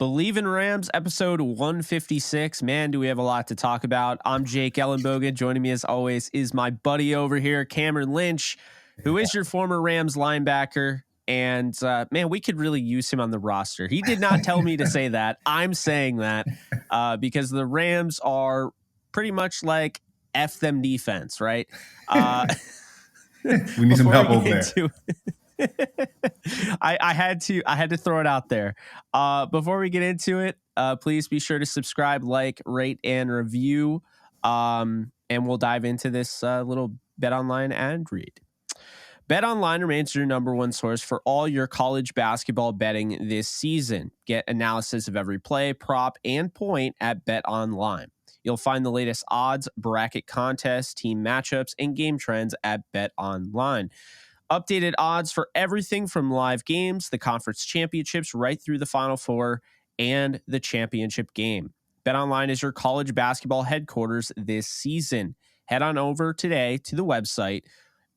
Believe in Rams, episode 156. Man, do we have a lot to talk about. I'm Jake Ellenbogen. Joining me as always is my buddy over here, Cameron Lynch, who is your former Rams linebacker. And man, we could really use him on the roster. He did not tell me to say that. I'm saying that because the Rams are pretty much like F them defense, right? We need some help over there. I had to throw it out there. Before we get into it, please be sure to subscribe, like, rate, and review. And we'll dive into this little BetOnline ad read. BetOnline remains your number one source for all your college basketball betting this season. Get analysis of every play, prop, and point at BetOnline. You'll find the latest odds, bracket contests, team matchups, and game trends at BetOnline. Updated odds for everything from live games, the conference championships, right through the Final Four, and the championship game. BetOnline is your college basketball headquarters this season. Head on over today to the website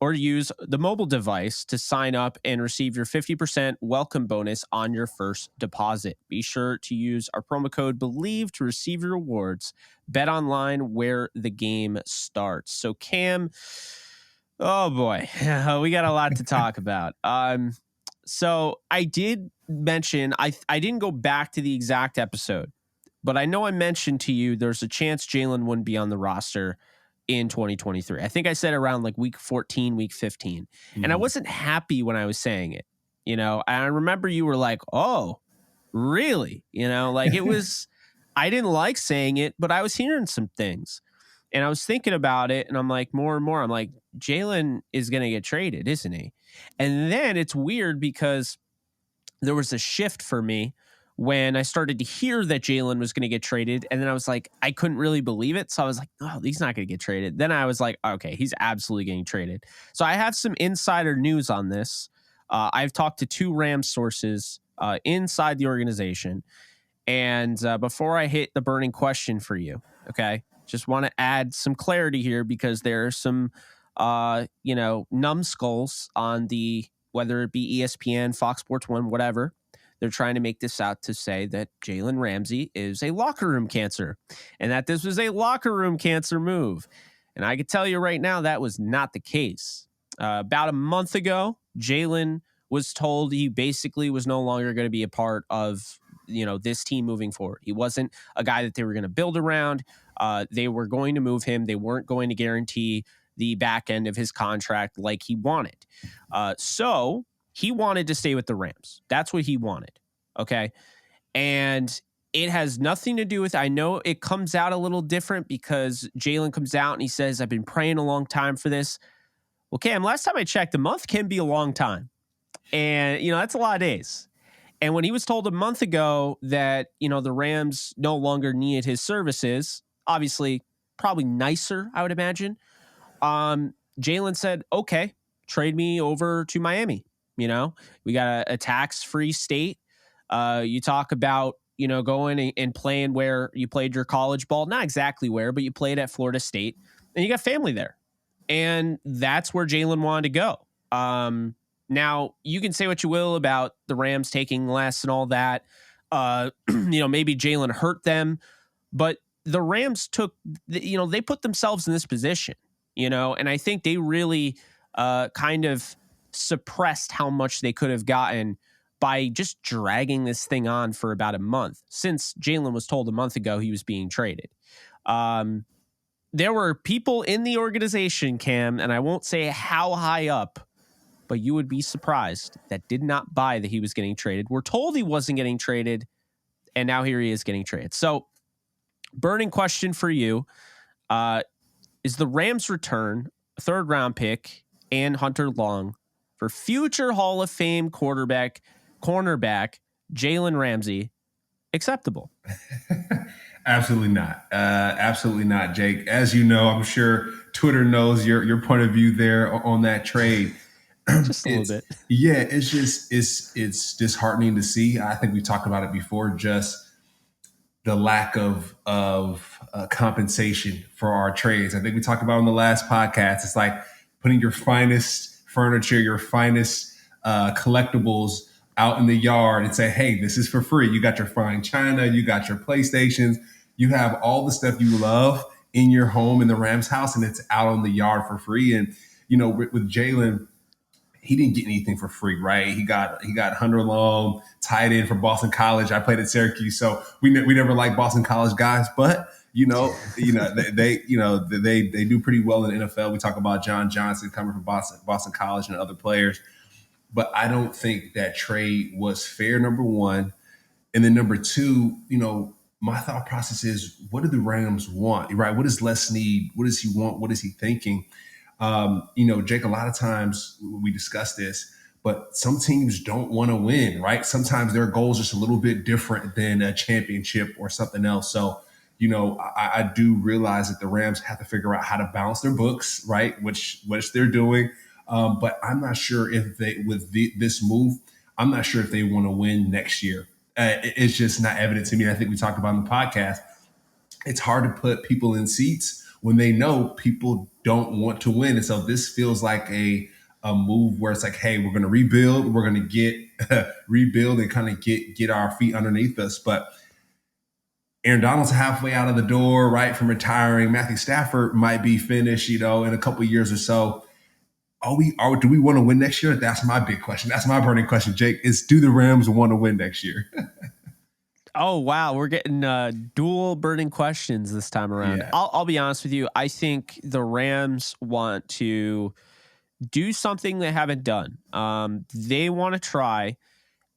or use the mobile device to sign up and receive your 50% welcome bonus on your first deposit. Be sure to use our promo code BELIEVE to receive your rewards. BetOnline, where the game starts. So, Cam, oh boy, we got a lot to talk about. So I did mention, I didn't go back to the exact episode, but I know I mentioned to you there's a chance Jalen wouldn't be on the roster in 2023. I think I said around like week 14, week 15. And I wasn't happy when I was saying it. You know, I remember you were like, oh, really? You know, like it was, I didn't like saying it, but I was hearing some things. And I was thinking about it, and I'm like, more and more, I'm like, Jalen is going to get traded, isn't he? And then it's weird because there was a shift for me when I started to hear that Jalen was going to get traded. And then I was like, I couldn't really believe it. So I was like, oh, he's not going to get traded. Then I was like, okay, he's absolutely getting traded. So I have some insider news on this. I've talked to two Rams sources inside the organization. And before I hit the burning question for you, okay, just want to add some clarity here because there are some, numbskulls on the, whether it be ESPN, Fox Sports 1, whatever. They're trying to make this out to say that Jalen Ramsey is a locker room cancer and that this was a locker room cancer move. And I can tell you right now, that was not the case. About a month ago, Jalen was told he basically was no longer going to be a part of, this team moving forward. He wasn't a guy that they were going to build around. They were going to move him. They weren't going to guarantee the back end of his contract like he wanted. So he wanted to stay with the Rams. That's what he wanted. Okay. And it has nothing to do with, I know it comes out a little different because Jalen comes out and he says, I've been praying a long time for this. Well, Cam, last time I checked, a month can be a long time. And, that's a lot of days. And when he was told a month ago that, the Rams no longer needed his services, obviously probably nicer, I would imagine. Jalen said, okay, trade me over to Miami. We got a tax-free state. You talk about, going and playing where you played your college ball, not exactly where, but you played at Florida State and you got family there. And that's where Jalen wanted to go. Now you can say what you will about the Rams taking less and all that. Maybe Jalen hurt them, but the Rams took, they put themselves in this position, and I think they really kind of suppressed how much they could have gotten by just dragging this thing on for about a month since Jalen was told a month ago he was being traded. There were people in the organization, Cam, and I won't say how high up, but you would be surprised, that did not buy that he was getting traded. We're told he wasn't getting traded, and now here he is getting traded. So, burning question for you, is the Rams return, third-round pick, and Hunter Long for future Hall of Fame cornerback Jalen Ramsey acceptable? Absolutely not. Absolutely not, Jake. As you know, I'm sure Twitter knows your point of view there on that trade. Just a little bit. Yeah, it's disheartening to see. I think we talked about it before, just the lack of compensation for our trades. I think we talked about on the last podcast. It's like putting your finest furniture, your finest collectibles out in the yard and say, hey, this is for free. You got your fine china, you got your PlayStations, you have all the stuff you love in your home in the Rams house, and it's out on the yard for free. And, with Jalen, he didn't get anything for free, right? He got Hunter Long, tight end from Boston College. I played at Syracuse, so we never liked Boston College guys, but they do pretty well in the NFL. We talk about John Johnson coming from Boston College and other players, but I don't think that trade was fair. Number one, and then number two, my thought process is, what do the Rams want, right? What does Les need? What does he want? What is he thinking? Jake, a lot of times we discuss this, but some teams don't want to win, right? Sometimes their goal is just a little bit different than a championship or something else. So, I do realize that the Rams have to figure out how to balance their books, right? Which they're doing. But I'm not sure if this move, I'm not sure if they want to win next year. It's just not evident to me. I think we talked about in the podcast. It's hard to put people in seats when they know people don't want to win. And so this feels like a move where it's like, hey, we're going to rebuild. We're going to get rebuild and kind of get our feet underneath us. But Aaron Donald's halfway out of the door, right, from retiring. Matthew Stafford might be finished, in a couple of years or so. Do we want to win next year? That's my big question. That's my burning question, Jake, is do the Rams want to win next year? Oh, wow. We're getting dual burning questions this time around. Yeah. I'll be honest with you. I think the Rams want to do something they haven't done. They want to try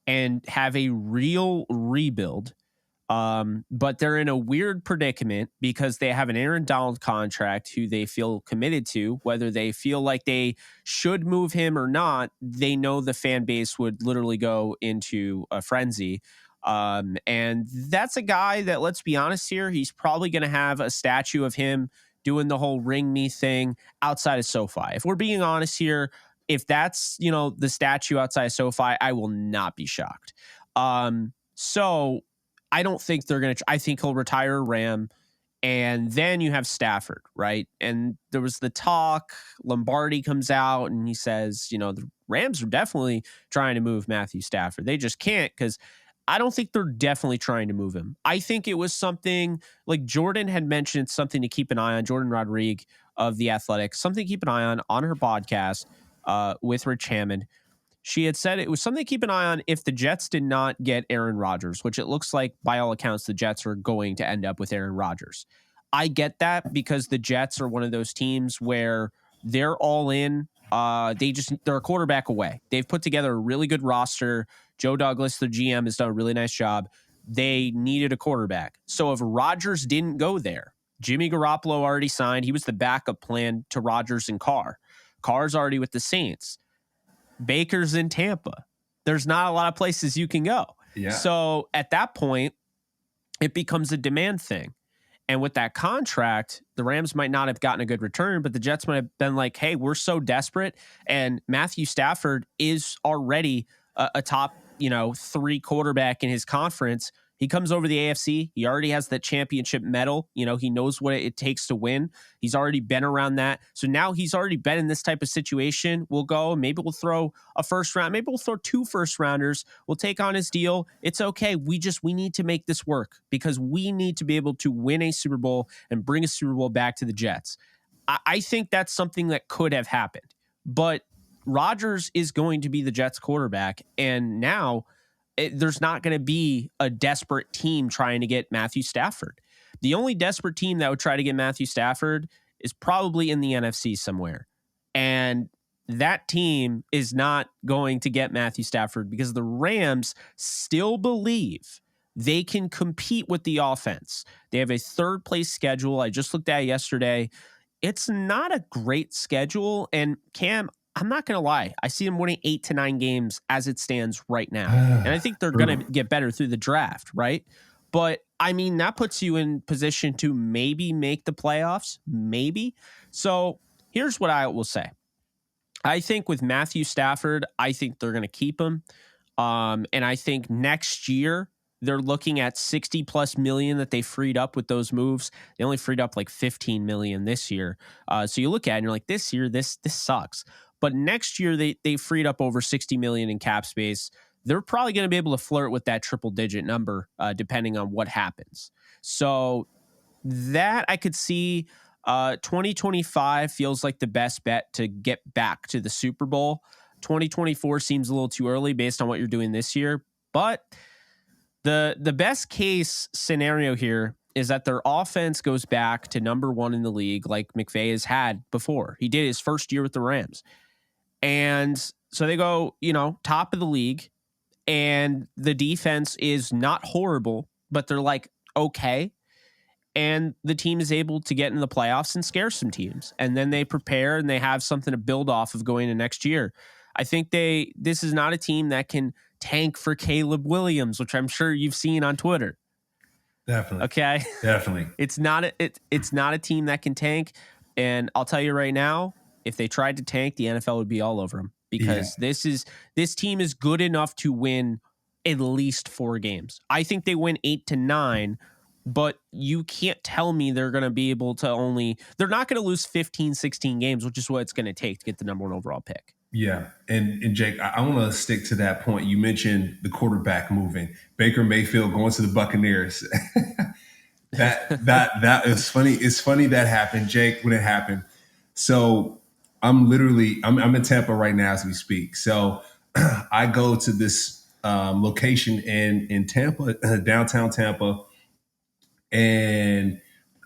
and have a real rebuild. But they're in a weird predicament because they have an Aaron Donald contract who they feel committed to. Whether they feel like they should move him or not, they know the fan base would literally go into a frenzy. And that's a guy that, let's be honest here, he's probably going to have a statue of him doing the whole ring me thing outside of SoFi. If we're being honest here, if that's, the statue outside of SoFi, I will not be shocked. So I don't think they're going to, I think he'll retire a Ram. And then you have Stafford, right? And there was the talk, Lombardi comes out and he says, the Rams are definitely trying to move Matthew Stafford. They just can't, because I don't think they're definitely trying to move him. I think it was something like Jordan had mentioned, something to keep an eye on, Jordan Rodriguez of The Athletic, something to keep an eye on her podcast with Rich Hammond. She had said it was something to keep an eye on if the Jets did not get Aaron Rodgers, which it looks like by all accounts the Jets are going to end up with Aaron Rodgers. I get that because the Jets are one of those teams where they're all in. They're a quarterback away. They've put together a really good roster. Joe Douglas, the GM, has done a really nice job. They needed a quarterback. So if Rodgers didn't go there, Jimmy Garoppolo already signed. He was the backup plan to Rodgers and Carr. Carr's already with the Saints. Baker's in Tampa. There's not a lot of places you can go. Yeah. So at that point, it becomes a demand thing. And with that contract, the Rams might not have gotten a good return, but the Jets might have been like, hey, we're so desperate. And Matthew Stafford is already a top, 3 quarterback in his conference. He comes over the AFC. He already has that championship medal. He knows what it takes to win. He's already been around that. So now he's already been in this type of situation. We'll go, maybe we'll throw a first round. Maybe we'll throw 2 first rounders. We'll take on his deal. It's okay. We need to make this work because we need to be able to win a Super Bowl and bring a Super Bowl back to the Jets. I think that's something that could have happened, but Rodgers is going to be the Jets quarterback. And now there's not going to be a desperate team trying to get Matthew Stafford. The only desperate team that would try to get Matthew Stafford is probably in the NFC somewhere. And that team is not going to get Matthew Stafford because the Rams still believe they can compete with the offense. They have a 3rd place schedule. I just looked at it yesterday. It's not a great schedule. And Cam, I'm not going to lie. I see them winning 8 to 9 games as it stands right now. And I think they're going to get better through the draft, right? But, that puts you in position to maybe make the playoffs, maybe. So here's what I will say. I think with Matthew Stafford, I think they're going to keep him. And I think next year, they're looking at 60 plus million that they freed up with those moves. They only freed up like 15 million this year. So you look at it and you're like, this year, this sucks. But next year, they freed up over 60 million in cap space. they're probably going to be able to flirt with that triple digit number depending on what happens. So that I could see. 2025 feels like the best bet to get back to the Super Bowl. 2024 seems a little too early based on what you're doing this year, but the best case scenario here is that their offense goes back to number one in the league, like McVay has had before. He did his first year with the Rams, and so they go, top of the league, and the defense is not horrible, but they're like okay. And the team is able to get in the playoffs and scare some teams. And then they prepare and they have something to build off of going into next year. I think this is not a team that can tank for Caleb Williams, which I'm sure you've seen on Twitter. Definitely. Okay. Definitely. It's not a team that can tank. And I'll tell you right now, if they tried to tank, the NFL would be all over them, because this team is good enough to win at least 4 games. I think they win 8 to 9. But you can't tell me they're going to be able to they're not going to lose 15, 16 games, which is what it's going to take to get the number 1 overall pick. Yeah. And Jake, I want to stick to that point. You mentioned the quarterback moving. Baker Mayfield going to the Buccaneers. that is funny. It's funny that happened, Jake, when it happened. So I'm in Tampa right now as we speak. So I go to this location in Tampa, downtown Tampa, and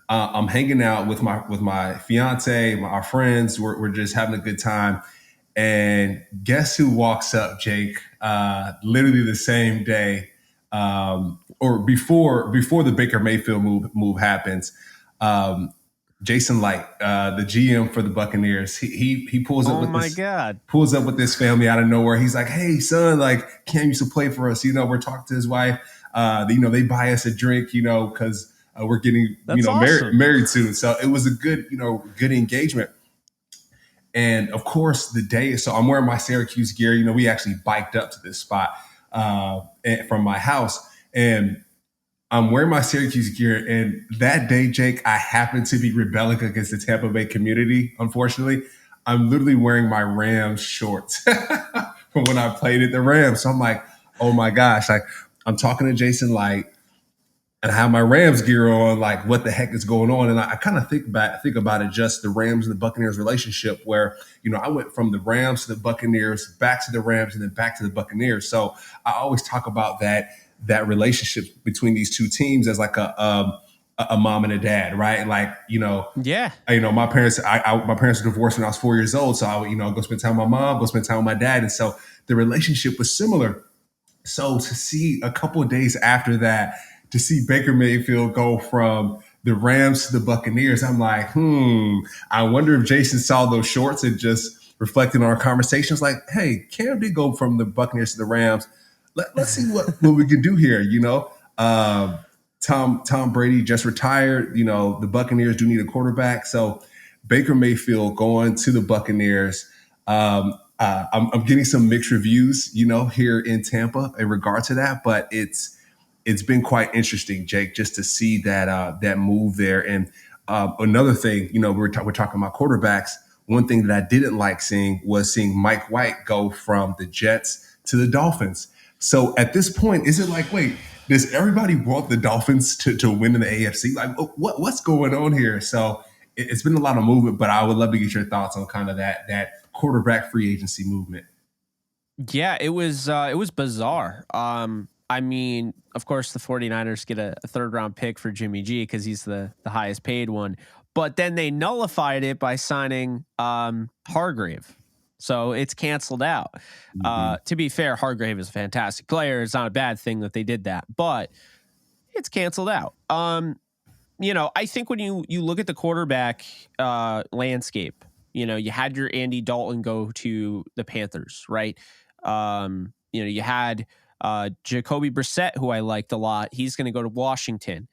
I'm hanging out with my fiance, our friends. We're just having a good time. And guess who walks up, Jake? Literally the same day, or before the Baker Mayfield move happens. Jason Light, the GM for the Buccaneers, he pulls up. Pulls up with this family out of nowhere. He's like, "Hey, son, like Cam used to play for us. We're talking to his wife. They buy us a drink, because we're getting awesome. married soon." So it was a good engagement. And of course, the day, so I'm wearing my Syracuse gear. We actually biked up to this spot from my house, and I'm wearing my Syracuse gear. And that day, Jake, I happened to be rebelling against the Tampa Bay community. Unfortunately, I'm literally wearing my Rams shorts from when I played at the Rams. So I'm like, oh my gosh, like I'm talking to Jason Light, and I have my Rams gear on, like what the heck is going on? And I kind of think about it, just the Rams and the Buccaneers relationship, where, I went from the Rams to the Buccaneers, back to the Rams, and then back to the Buccaneers. So I always talk about that relationship between these two teams as like a mom and a dad, right? Like, yeah. My parents were divorced when I was 4 years old. So I would, go spend time with my mom, go spend time with my dad. And so the relationship was similar. So to see a couple of days after that, to see Baker Mayfield go from the Rams to the Buccaneers, I'm like, I wonder if Jason saw those shorts and just reflected on our conversations like, hey, Cam did go from the Buccaneers to the Rams. Let's see what we can do here, Tom Brady just retired. The Buccaneers do need a quarterback. So Baker Mayfield going to the Buccaneers. I'm getting some mixed reviews, here in Tampa in regard to that, but it's been quite interesting, Jake, just to see that move there. And another thing, we're talking about quarterbacks. One thing that I didn't like seeing Mike White go from the Jets to the Dolphins. So at this point, is it like, wait, does everybody want the Dolphins to win in the AFC? Like, what's going on here? So it's been a lot of movement, but I would love to get your thoughts on kind of that quarterback free agency movement. Yeah, it was bizarre. I mean, of course, the 49ers get a 3rd round pick for Jimmy G because he's the highest paid one. But then they nullified it by signing Hargrave. So it's canceled out. To be fair, Hargrave is a fantastic player. It's not a bad thing that they did that, but it's canceled out. I think when you look at the quarterback landscape, you had your Andy Dalton go to the Panthers, right? You had Jacoby Brissett, who I liked a lot. He's going to go to Washington.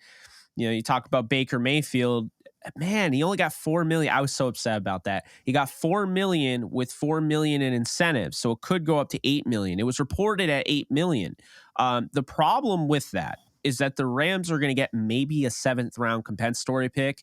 You talk about Baker Mayfield. Man, he only got $4 million. I was so upset about that. He got $4 million with $4 million in incentives, so it could go up to $8 million. It was reported at $8 million. The problem with that is that the Rams are going to get maybe a 7th round compensatory pick,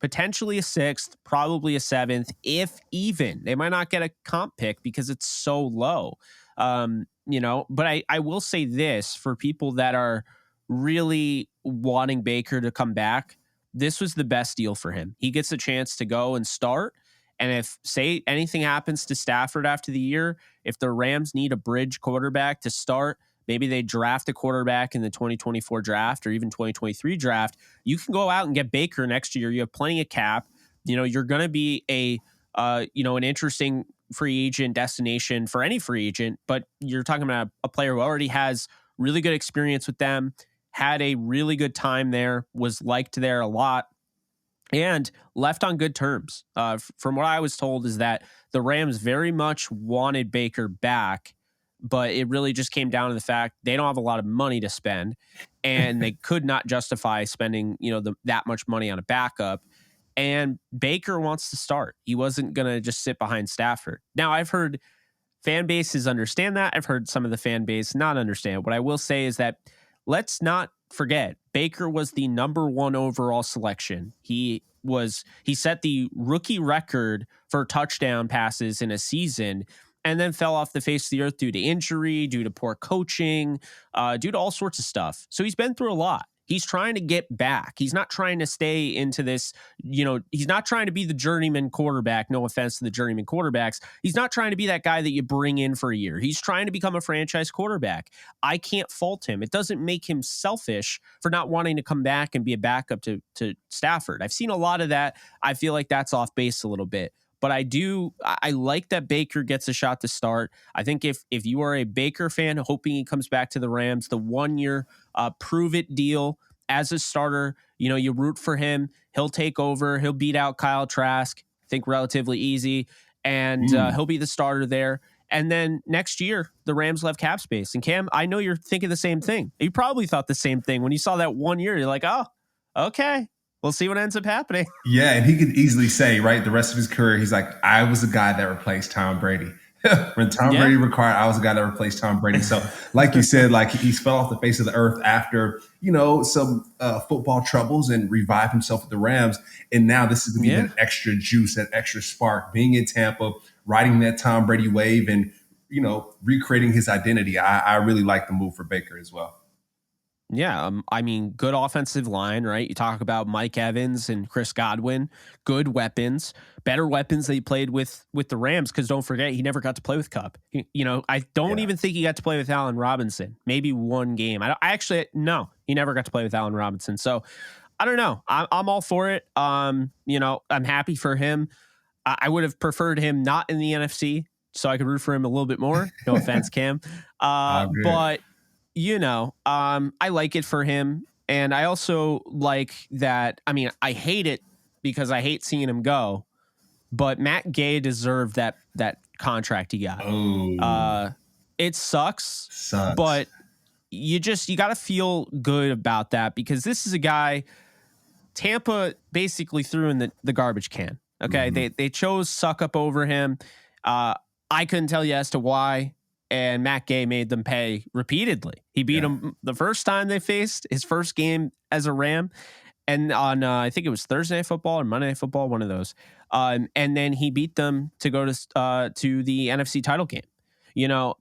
potentially a 6th, probably a 7th, if even. They might not get a comp pick because it's so low. But I will say this for people that are really wanting Baker to come back, this was the best deal for him. He gets a chance to go and start. And if, say, anything happens to Stafford after the year, if the Rams need a bridge quarterback to start, maybe they draft a quarterback in the 2024 draft or even 2023 draft, you can go out and get Baker next year. You have plenty of cap. You're going to be an interesting free agent destination for any free agent, but you're talking about a player who already has really good experience with them, had a really good time there, was liked there a lot, and left on good terms. From what I was told is that the Rams very much wanted Baker back, but it really just came down to the fact they don't have a lot of money to spend, and they could not justify spending that much money on a backup. And Baker wants to start. He wasn't going to just sit behind Stafford. Now, I've heard fan bases understand that. I've heard some of the fan base not understand. What I will say is that let's not forget, Baker was the number 1 overall selection. He set the rookie record for touchdown passes in a season, and then fell off the face of the earth due to injury, due to poor coaching, due to all sorts of stuff. So he's been through a lot. He's trying to get back. He's not trying to stay into this, he's not trying to be the journeyman quarterback. No offense to the journeyman quarterbacks. He's not trying to be that guy that you bring in for a year. He's trying to become a franchise quarterback. I can't fault him. It doesn't make him selfish for not wanting to come back and be a backup to Stafford. I've seen a lot of that. I feel like that's off base a little bit. But I like that Baker gets a shot to start. I think if you are a Baker fan hoping he comes back to the Rams, the 1-year prove it deal as a starter, you root for him. He'll take over. He'll beat out Kyle Trask, I think relatively easy. And he'll be the starter there. And then next year, the Rams will have cap space. And Cam, I know you're thinking the same thing. You probably thought the same thing. When you saw that 1 year, you're like, oh, okay. We'll see what ends up happening. Yeah, and he could easily say, right, the rest of his career, he's like, I was the guy that replaced Tom Brady. When Tom Brady retired, I was the guy that replaced Tom Brady. So, like you said, like he's fell off the face of the earth after, some football troubles and revived himself with the Rams. And now this is going to be that extra juice, that extra spark, being in Tampa, riding that Tom Brady wave and, recreating his identity. I really like the move for Baker as well. Yeah, good offensive line, right? You talk about Mike Evans and Chris Godwin, good weapons, better weapons that he played with the Rams, because don't forget, he never got to play with Kupp. I don't even think he got to play with Allen Robinson. Maybe one game. No, he never got to play with Allen Robinson. So I don't know. I'm all for it. I'm happy for him. I would have preferred him not in the NFC, so I could root for him a little bit more. No offense, Cam. But I like it for him. And I also like that. I hate it because I hate seeing him go, but Matt Gay deserved that contract he got. It sucks, but you got to feel good about that, because this is a guy Tampa basically threw in the garbage can. Okay. Mm-hmm. They chose suck up over him. I couldn't tell you as to why. And Matt Gay made them pay repeatedly. He beat them the first time they faced, his first game as a Ram. And on, I think it was Thursday Night Football or Monday Night Football, one of those. And then he beat them to go to the NFC title game.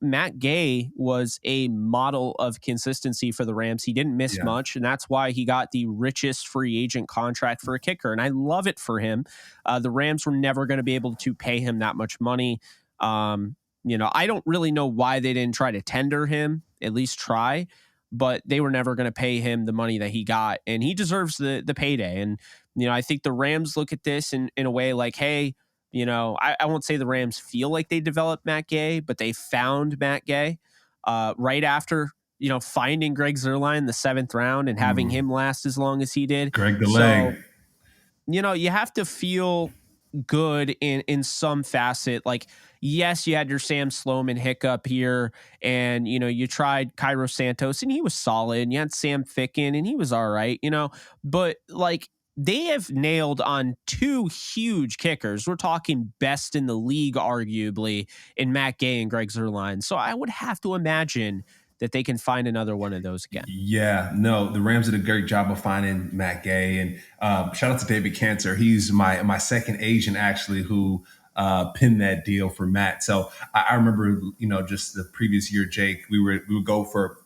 Matt Gay was a model of consistency for the Rams. He didn't miss much, and that's why he got the richest free agent contract for a kicker. And I love it for him. The Rams were never going to be able to pay him that much money. I don't really know why they didn't try to tender him, at least try, but they were never going to pay him the money that he got, and he deserves the payday. And, I think the Rams look at this in a way like, hey, I won't say the Rams feel like they developed Matt Gay, but they found Matt Gay right after, finding Greg Zuerlein in the 7th round and having him last as long as he did. Greg the leg. You have to feel good in some facet. Like, yes, you had your Sam Sloman hiccup here, and you tried Cairo Santos and he was solid, and you had Sam Ficken and he was all right, but like, they have nailed on 2 huge kickers. We're talking best in the league, arguably, in Matt Gay and Greg Zuerlein. So I would have to imagine that they can find another one of those again. Yeah, no, the Rams did a great job of finding Matt Gay. And shout out to David Cantor. He's my second agent, actually, who pin that deal for Matt. So I remember, just the previous year, Jake, we would go for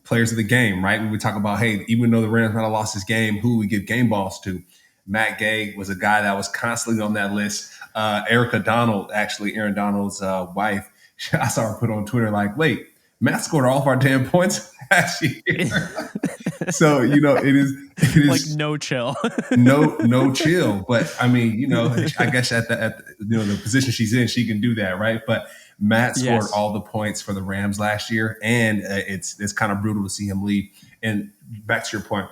players of the game, right? We would talk about, hey, even though the Rams might have lost this game, who we give game balls to? Matt Gay was a guy that was constantly on that list. Erica Donald, actually, Aaron Donald's wife, I saw her put on Twitter like, wait, Matt scored all of our damn points last year. So, it is like no chill. no chill. But I mean, I guess at the position she's in, she can do that, right? But Matt scored all the points for the Rams last year, and it's kind of brutal to see him leave. And back to your point,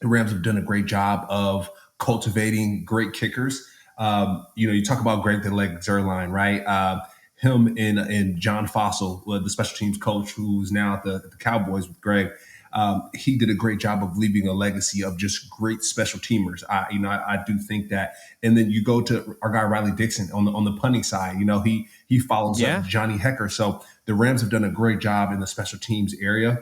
the Rams have done a great job of cultivating great kickers. You talk about Greg the Leg Zerline, right? Him and John Fossil, the special teams coach, who's now at the Cowboys with Greg. He did a great job of leaving a legacy of just great special teamers. I do think that. And then you go to our guy Riley Dixon on the punting side. He follows up Johnny Hecker. So the Rams have done a great job in the special teams area,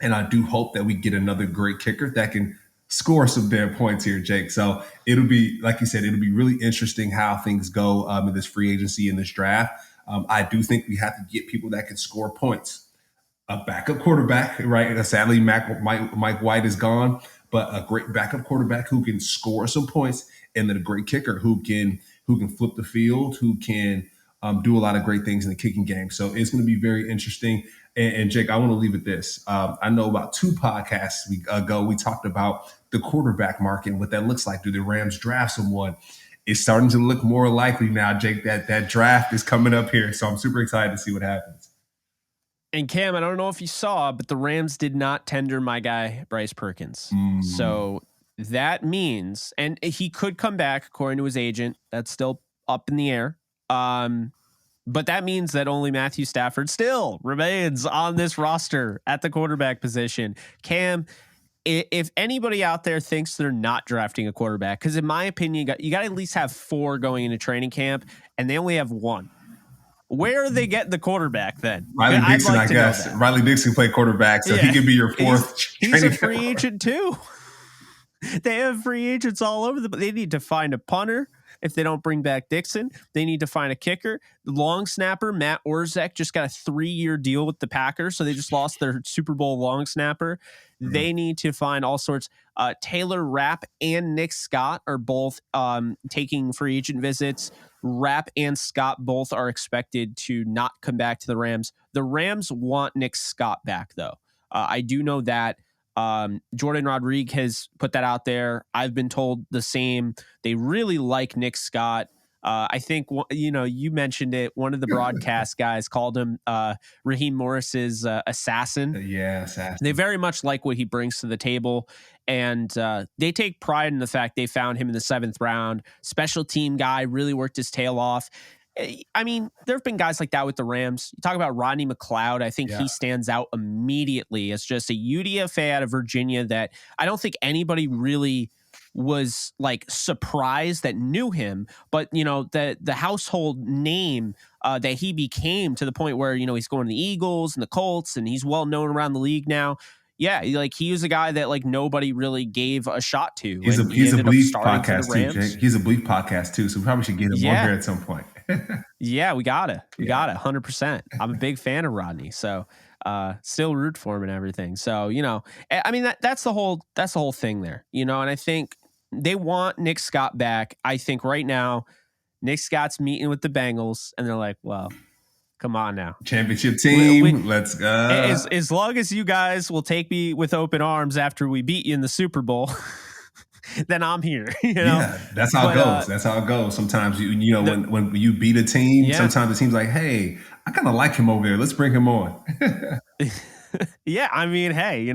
and I do hope that we get another great kicker that can score some damn points here, Jake. So it'll be, like you said, it'll be really interesting how things go in this free agency, in this draft. I do think we have to get people that can score points. A backup quarterback, right? Sadly, Mike White is gone, but a great backup quarterback who can score some points, and then a great kicker who can flip the field, who can do a lot of great things in the kicking game. So it's going to be very interesting. And Jake, I want to leave with this. I know about 2 podcasts ago, we talked about the quarterback market and what that looks like. Do the Rams draft someone? It's starting to look more likely now, Jake, that draft is coming up here. So I'm super excited to see what happens. And Cam, I don't know if you saw, but the Rams did not tender my guy, Bryce Perkins. So that means, and he could come back according to his agent. That's still up in the air. But that means that only Matthew Stafford still remains on this roster at the quarterback position. Cam, if anybody out there thinks they're not drafting a quarterback, because in my opinion, you got to at least have 4 going into training camp, and they only have 1. Where are they getting the quarterback then? Riley Dixon, I guess. Riley Dixon played quarterback, so he could be your 4th. He's a free agent too. They have free agents all over but they need to find a punter. If they don't bring back Dixon, they need to find a kicker. The long snapper, Matt Orzech, just got a 3-year deal with the Packers, so they just lost their Super Bowl long snapper. They need to find all sorts. Taylor Rapp and Nick Scott are both taking free agent visits. Rapp and Scott both are expected to not come back to the Rams. The Rams want Nick Scott back, though. I do know that. Jordan Rodriguez has put that out there. I've been told the same. They really like Nick Scott. I think, you mentioned it. One of the broadcast guys called him Raheem Morris's assassin. Yeah, assassin. They very much like what he brings to the table. And they take pride in the fact they found him in the 7th round. Special team guy, really worked his tail off. I mean, there have been guys like that with the Rams. You talk about Rodney McLeod. I think he stands out immediately as just a UDFA out of Virginia that I don't think anybody really was like surprised that knew him, but the household name that he became to the point where he's going to the Eagles and the Colts and he's well known around the league now. Yeah, like he was a guy that like nobody really gave a shot to. He's a Bleep podcast too, Jake. He's a Bleep podcast too, so we probably should get him on here at some point. Yeah, we got it. 100%. I'm a big fan of Rodney, so still root for him and everything. So I mean that's the whole thing there, and I think they want Nick Scott back. I think right now Nick Scott's meeting with the Bengals, and they're like, well, come on now. Championship team, let's go. As long as you guys will take me with open arms after we beat you in the Super Bowl, then I'm here. Yeah, that's how it goes. That's how it goes. Sometimes when you beat a team, sometimes the team's like, hey, I kind of like him over there. Let's bring him on. Yeah, I mean, hey,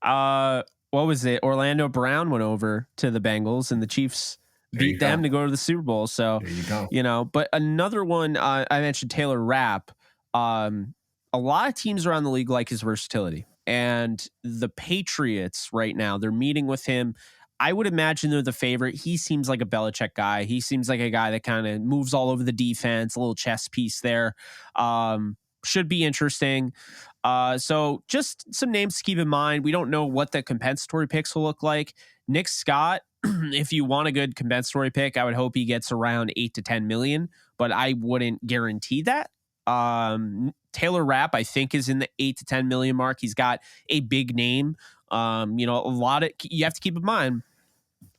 what was it? Orlando Brown went over to the Bengals, and the Chiefs beat them to go to the Super Bowl. So there you go. But another one, I mentioned Taylor Rapp. A lot of teams around the league like his versatility, and the Patriots right now, they're meeting with him. I would imagine they're the favorite. He seems like a Belichick guy. He seems like a guy that kind of moves all over the defense, a little chess piece there. Should be interesting. So just some names to keep in mind. We don't know what the compensatory picks will look like. Nick Scott, if you want a good compensatory pick, I would hope he gets around 8 to 10 million, but I wouldn't guarantee that. Taylor Rapp, I think, is in the 8 to 10 million mark. He's got a big name. You have to keep in mind,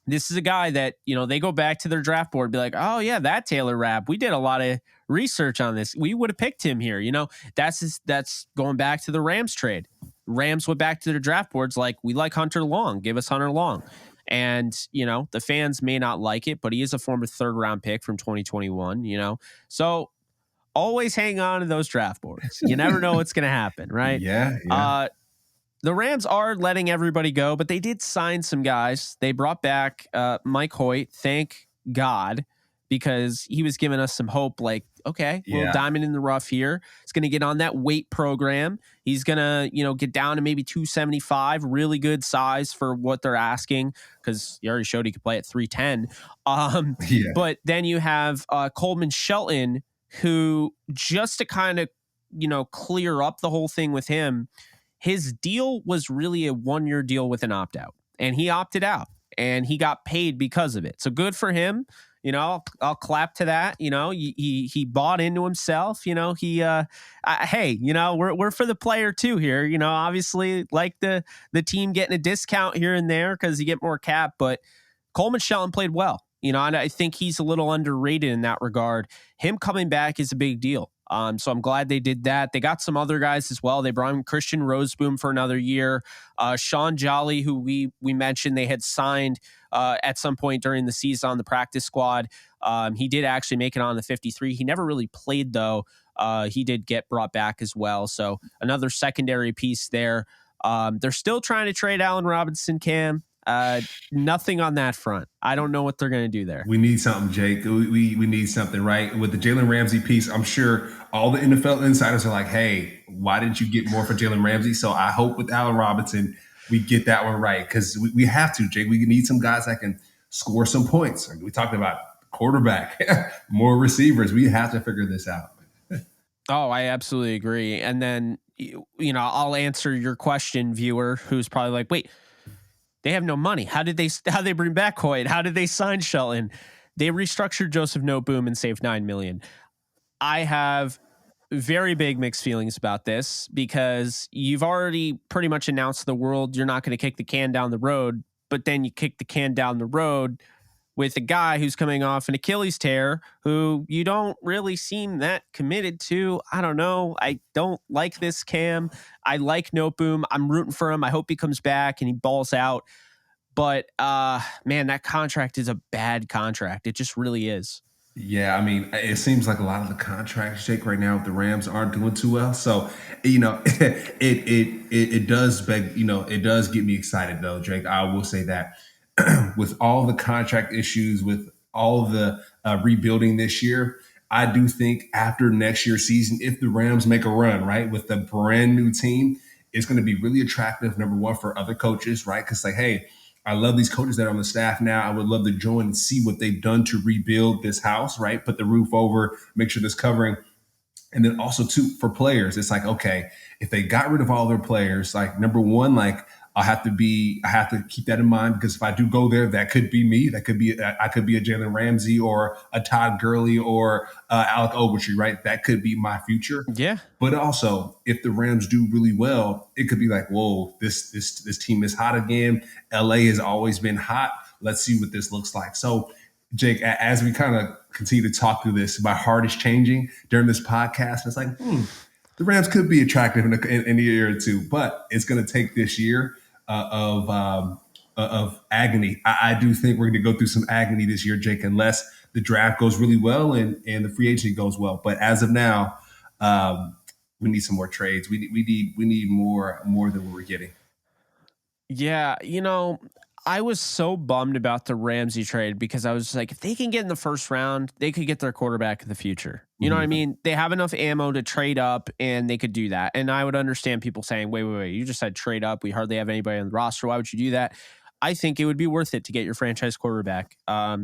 this is a guy that, they go back to their draft board, be like, oh yeah, that Taylor Rapp, we did a lot of research on this. We would have picked him here. That's going back to the Rams trade. Rams went back to their draft boards like, we like Hunter Long, give us Hunter Long. And, the fans may not like it, but he is a former 3rd round pick from 2021, so always hang on to those draft boards. You never know what's going to happen, right? Yeah. The Rams are letting everybody go, but they did sign some guys. They brought back Mike Hoyt, thank God, because he was giving us some hope, like, okay, little diamond in the rough here. He's going to get on that weight program. He's going to, get down to maybe 275, really good size for what they're asking, because he already showed he could play at 310. But then you have Coleman Shelton, who, just to kind of, clear up the whole thing with him, his deal was really a 1-year deal with an opt-out, and he opted out, and he got paid because of it. So good for him. I'll clap to that. He bought into himself. We're for the player too here. Obviously, like the team getting a discount here and there because you get more cap, but Coleman Shelton played well. And I think he's a little underrated in that regard. Him coming back is a big deal. So I'm glad they did that. They got some other guys as well. They brought in Christian Roseboom for another year. Sean Jolly, who we mentioned they had signed at some point during the season on the practice squad. He did actually make it on the 53. He never really played, though. He did get brought back as well. So another secondary piece there. They're still trying to trade Allen Robinson, Cam. Nothing on that front. I don't know what they're going to do there. We need something, Jake. We need something, right? With the Jalen Ramsey piece, I'm sure all the NFL insiders are like, hey, why didn't you get more for Jalen Ramsey? So I hope with Allen Robinson, we get that one right, because we have to, Jake. We need some guys that can score some points. We talked about quarterback, more receivers. We have to figure this out. Oh, I absolutely agree. And then, I'll answer your question, viewer, who's probably like, wait, they have no money. How did they bring back Hoyt? How did they sign Shelton? They restructured Joseph Noteboom and saved $9 million. I have very big mixed feelings about this, because you've already pretty much announced to the world you're not going to kick the can down the road, but then you kick the can down the road with a guy who's coming off an Achilles tear, who you don't really seem that committed to. I don't know. I don't like this, Cam. I like Noteboom. I'm rooting for him. I hope he comes back and he balls out. But, man, that contract is a bad contract. It just really is. Yeah, I mean, it seems like a lot of the contracts, Jake, right now with the Rams aren't doing too well. So, it does beg, it does get me excited, though, Jake. I will say that with all the contract issues, with all the rebuilding this year, I do think after next year's season, if the Rams make a run, right, with a brand new team, it's going to be really attractive, number one, for other coaches, right? Because, like, hey, I love these coaches that are on the staff now. I would love to join and see what they've done to rebuild this house, right? Put the roof over, make sure there's covering. And then also, too, for players, it's like, okay, if they got rid of all their players, like, number one, like, I have to keep that in mind, because if I do go there, that could be me. I could be a Jalen Ramsey or a Todd Gurley or Alec Ogletree, right? That could be my future. Yeah. But also, if the Rams do really well, it could be like, whoa, this team is hot again. LA has always been hot. Let's see what this looks like. So, Jake, as we kind of continue to talk through this, my heart is changing during this podcast. It's like, the Rams could be attractive in a year or two, but it's going to take this year of agony. I do think we're going to go through some agony this year, Jake, unless the draft goes really well and the free agency goes well. But as of now, we need some more trades. We need more than we're getting. Yeah, I was so bummed about the Ramsey trade, because I was like, if they can get in the first round, they could get their quarterback in the future. You know what I mean? They have enough ammo to trade up, and they could do that. And I would understand people saying, wait, you just said trade up. We hardly have anybody on the roster. Why would you do that? I think it would be worth it to get your franchise quarterback. I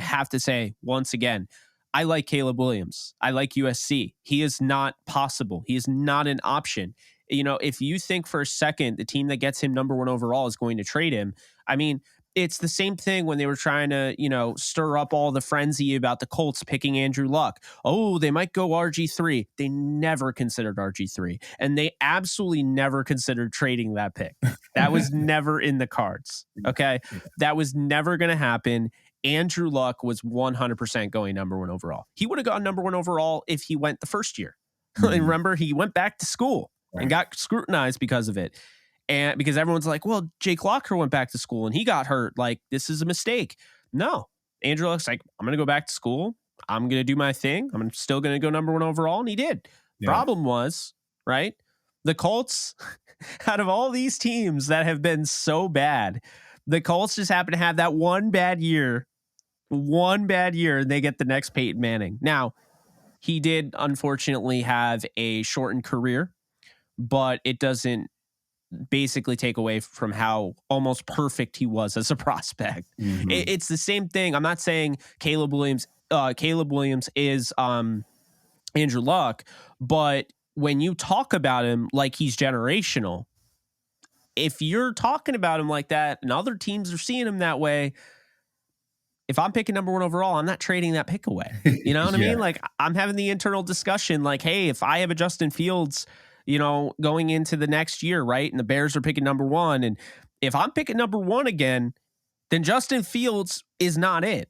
have to say, once again, I like Caleb Williams. I like USC. He is not possible. He is not an option. If you think for a second the team that gets him number one overall is going to trade him, I mean, it's the same thing when they were trying to, stir up all the frenzy about the Colts picking Andrew Luck. Oh, they might go RG3. They never considered RG3, and they absolutely never considered trading that pick. That was never in the cards. Okay. Yeah. That was never going to happen. Andrew Luck was 100% going number 1 overall. He would have gone number 1 overall if he went the first year. Remember, he went back to school and got scrutinized because of it. And because everyone's like, well, Jake Locker went back to school and he got hurt. Like, this is a mistake. No. Andrew Luck's like, I'm going to go back to school. I'm going to do my thing. I'm still going to go number 1 overall. And he did. Yeah. Problem was, right? The Colts, out of all these teams that have been so bad, the Colts just happen to have that one bad year, and they get the next Peyton Manning. Now, he did unfortunately have a shortened career, but it doesn't basically take away from how almost perfect he was as a prospect. Mm-hmm. It's the same thing. I'm not saying Caleb Williams is Andrew Luck, but when you talk about him like he's generational, if you're talking about him like that and other teams are seeing him that way, if I'm picking number 1 overall, I'm not trading that pick away. You know what I mean? Like, I'm having the internal discussion like, hey, if I have a Justin Fields, going into the next year, right? And the Bears are picking number 1. And if I'm picking number 1 again, then Justin Fields is not it.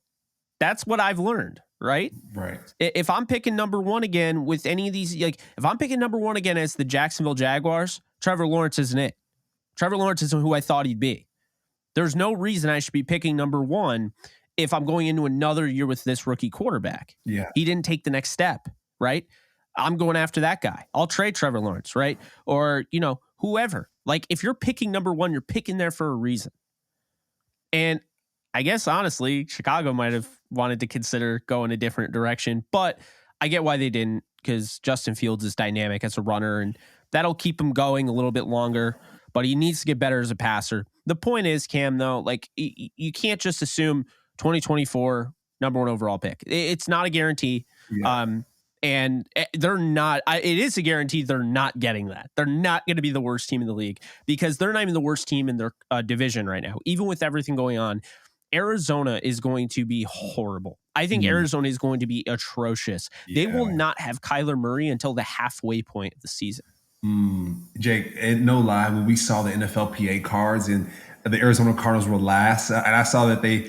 That's what I've learned, right? Right. If I'm picking number 1 again with any of these, like if I'm picking number 1 again as the Jacksonville Jaguars, Trevor Lawrence isn't it. Trevor Lawrence isn't who I thought he'd be. There's no reason I should be picking number 1 if I'm going into another year with this rookie quarterback. Yeah. He didn't take the next step, right? I'm going after that guy. I'll trade Trevor Lawrence, right? Or, whoever. Like, if you're picking number 1, you're picking there for a reason. And I guess, honestly, Chicago might have wanted to consider going a different direction, but I get why they didn't, because Justin Fields is dynamic as a runner, and that'll keep him going a little bit longer, but he needs to get better as a passer. The point is, Cam, though, like, you can't just assume 2024 number 1 overall pick. It's not a guarantee. Yeah. And they're not, it is a guarantee they're not getting that. They're not going to be the worst team in the league because they're not even the worst team in their division right now. Even with everything going on, Arizona is going to be horrible. I think Arizona is going to be atrocious. Yeah. They will not have Kyler Murray until the halfway point of the season. Jake, and no lie, when we saw the NFLPA cards and the Arizona Cardinals were last, and I saw that they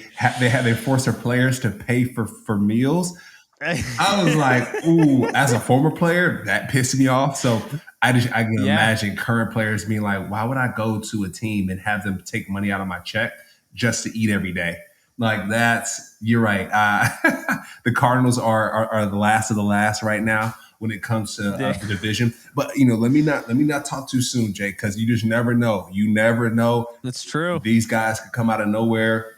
forced their players to pay for meals. I was like, ooh, as a former player, that pissed me off. So I can imagine current players being like, why would I go to a team and have them take money out of my check just to eat every day? Like, you're right. The Cardinals are the last of the last right now when it comes to the division. But, let me not talk too soon, Jake, because you just never know. You never know. That's true. These guys could come out of nowhere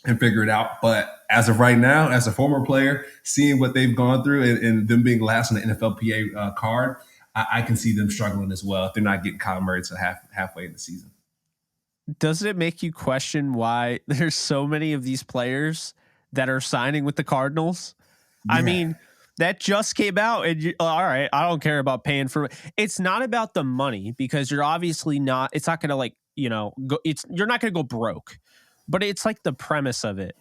and figure it out. But as of right now, as a former player, seeing what they've gone through and them being last on the NFLPA card, I can see them struggling as well if they're not getting Kyler Murray to halfway in the season. Doesn't it make you question why there's so many of these players that are signing with the Cardinals? Yeah. I mean, that just came out, and all right, I don't care about paying for it. It's not about the money because you're obviously not. It's not going to you're not going to go broke. But it's like the premise of it.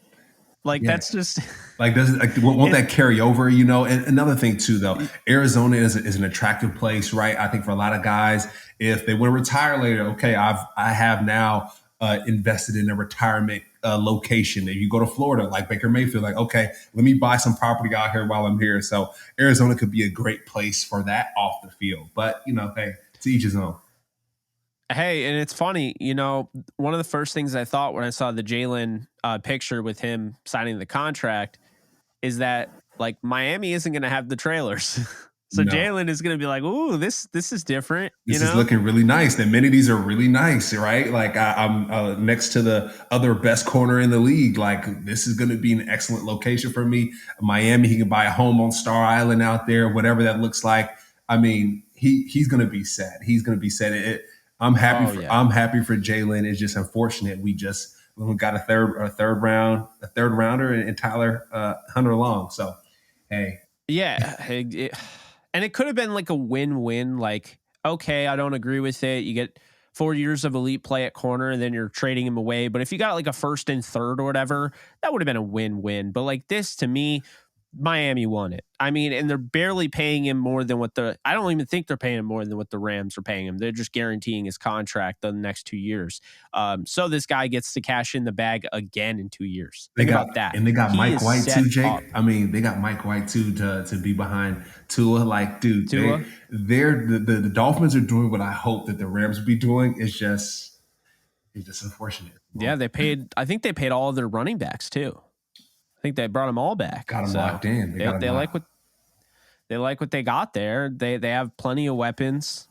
Like, that's just like, won't that carry over, And another thing too, though, Arizona is an attractive place, right? I think for a lot of guys, if they want to retire later, okay, I have now invested in a retirement location. If you go to Florida, like Baker Mayfield, like, okay, let me buy some property out here while I'm here. So Arizona could be a great place for that off the field. But, hey, to each his own. Hey, and it's funny, one of the first things I thought when I saw the Jalen picture with him signing the contract is that, like, Miami isn't going to have the trailers. So no. Jalen is going to be like, ooh, this is different. This is looking really nice. The amenities are really nice, right? Like, I'm next to the other best corner in the league. Like, this is going to be an excellent location for me. Miami, he can buy a home on Star Island out there, whatever that looks like. I mean, he's going to be set. He's going to be set. I'm happy. I'm happy for Jalen. It's just unfortunate we got a third rounder and Tyler Hunter Long. So, hey, yeah, and it could have been like a win-win. Like, okay, I don't agree with it. You get 4 years of elite play at corner, and then you're trading him away. But if you got like a first and third or whatever, that would have been a win-win. But like this, to me, Miami won it. I mean, and they're barely paying him more than I don't even think they're paying him more than what the Rams are paying him. They're just guaranteeing his contract the next 2 years. So this guy gets to cash in the bag again in 2 years. Think about that. And they got Mike White too, Jake. Up. I mean, they got Mike White too to be behind Tua. Like, dude, Tua? The Dolphins are doing what I hope that the Rams would be doing. It's just unfortunate. Yeah, I think they paid all of their running backs too. I think they brought them all back. Got them locked in. They like what they got there. They have plenty of weapons.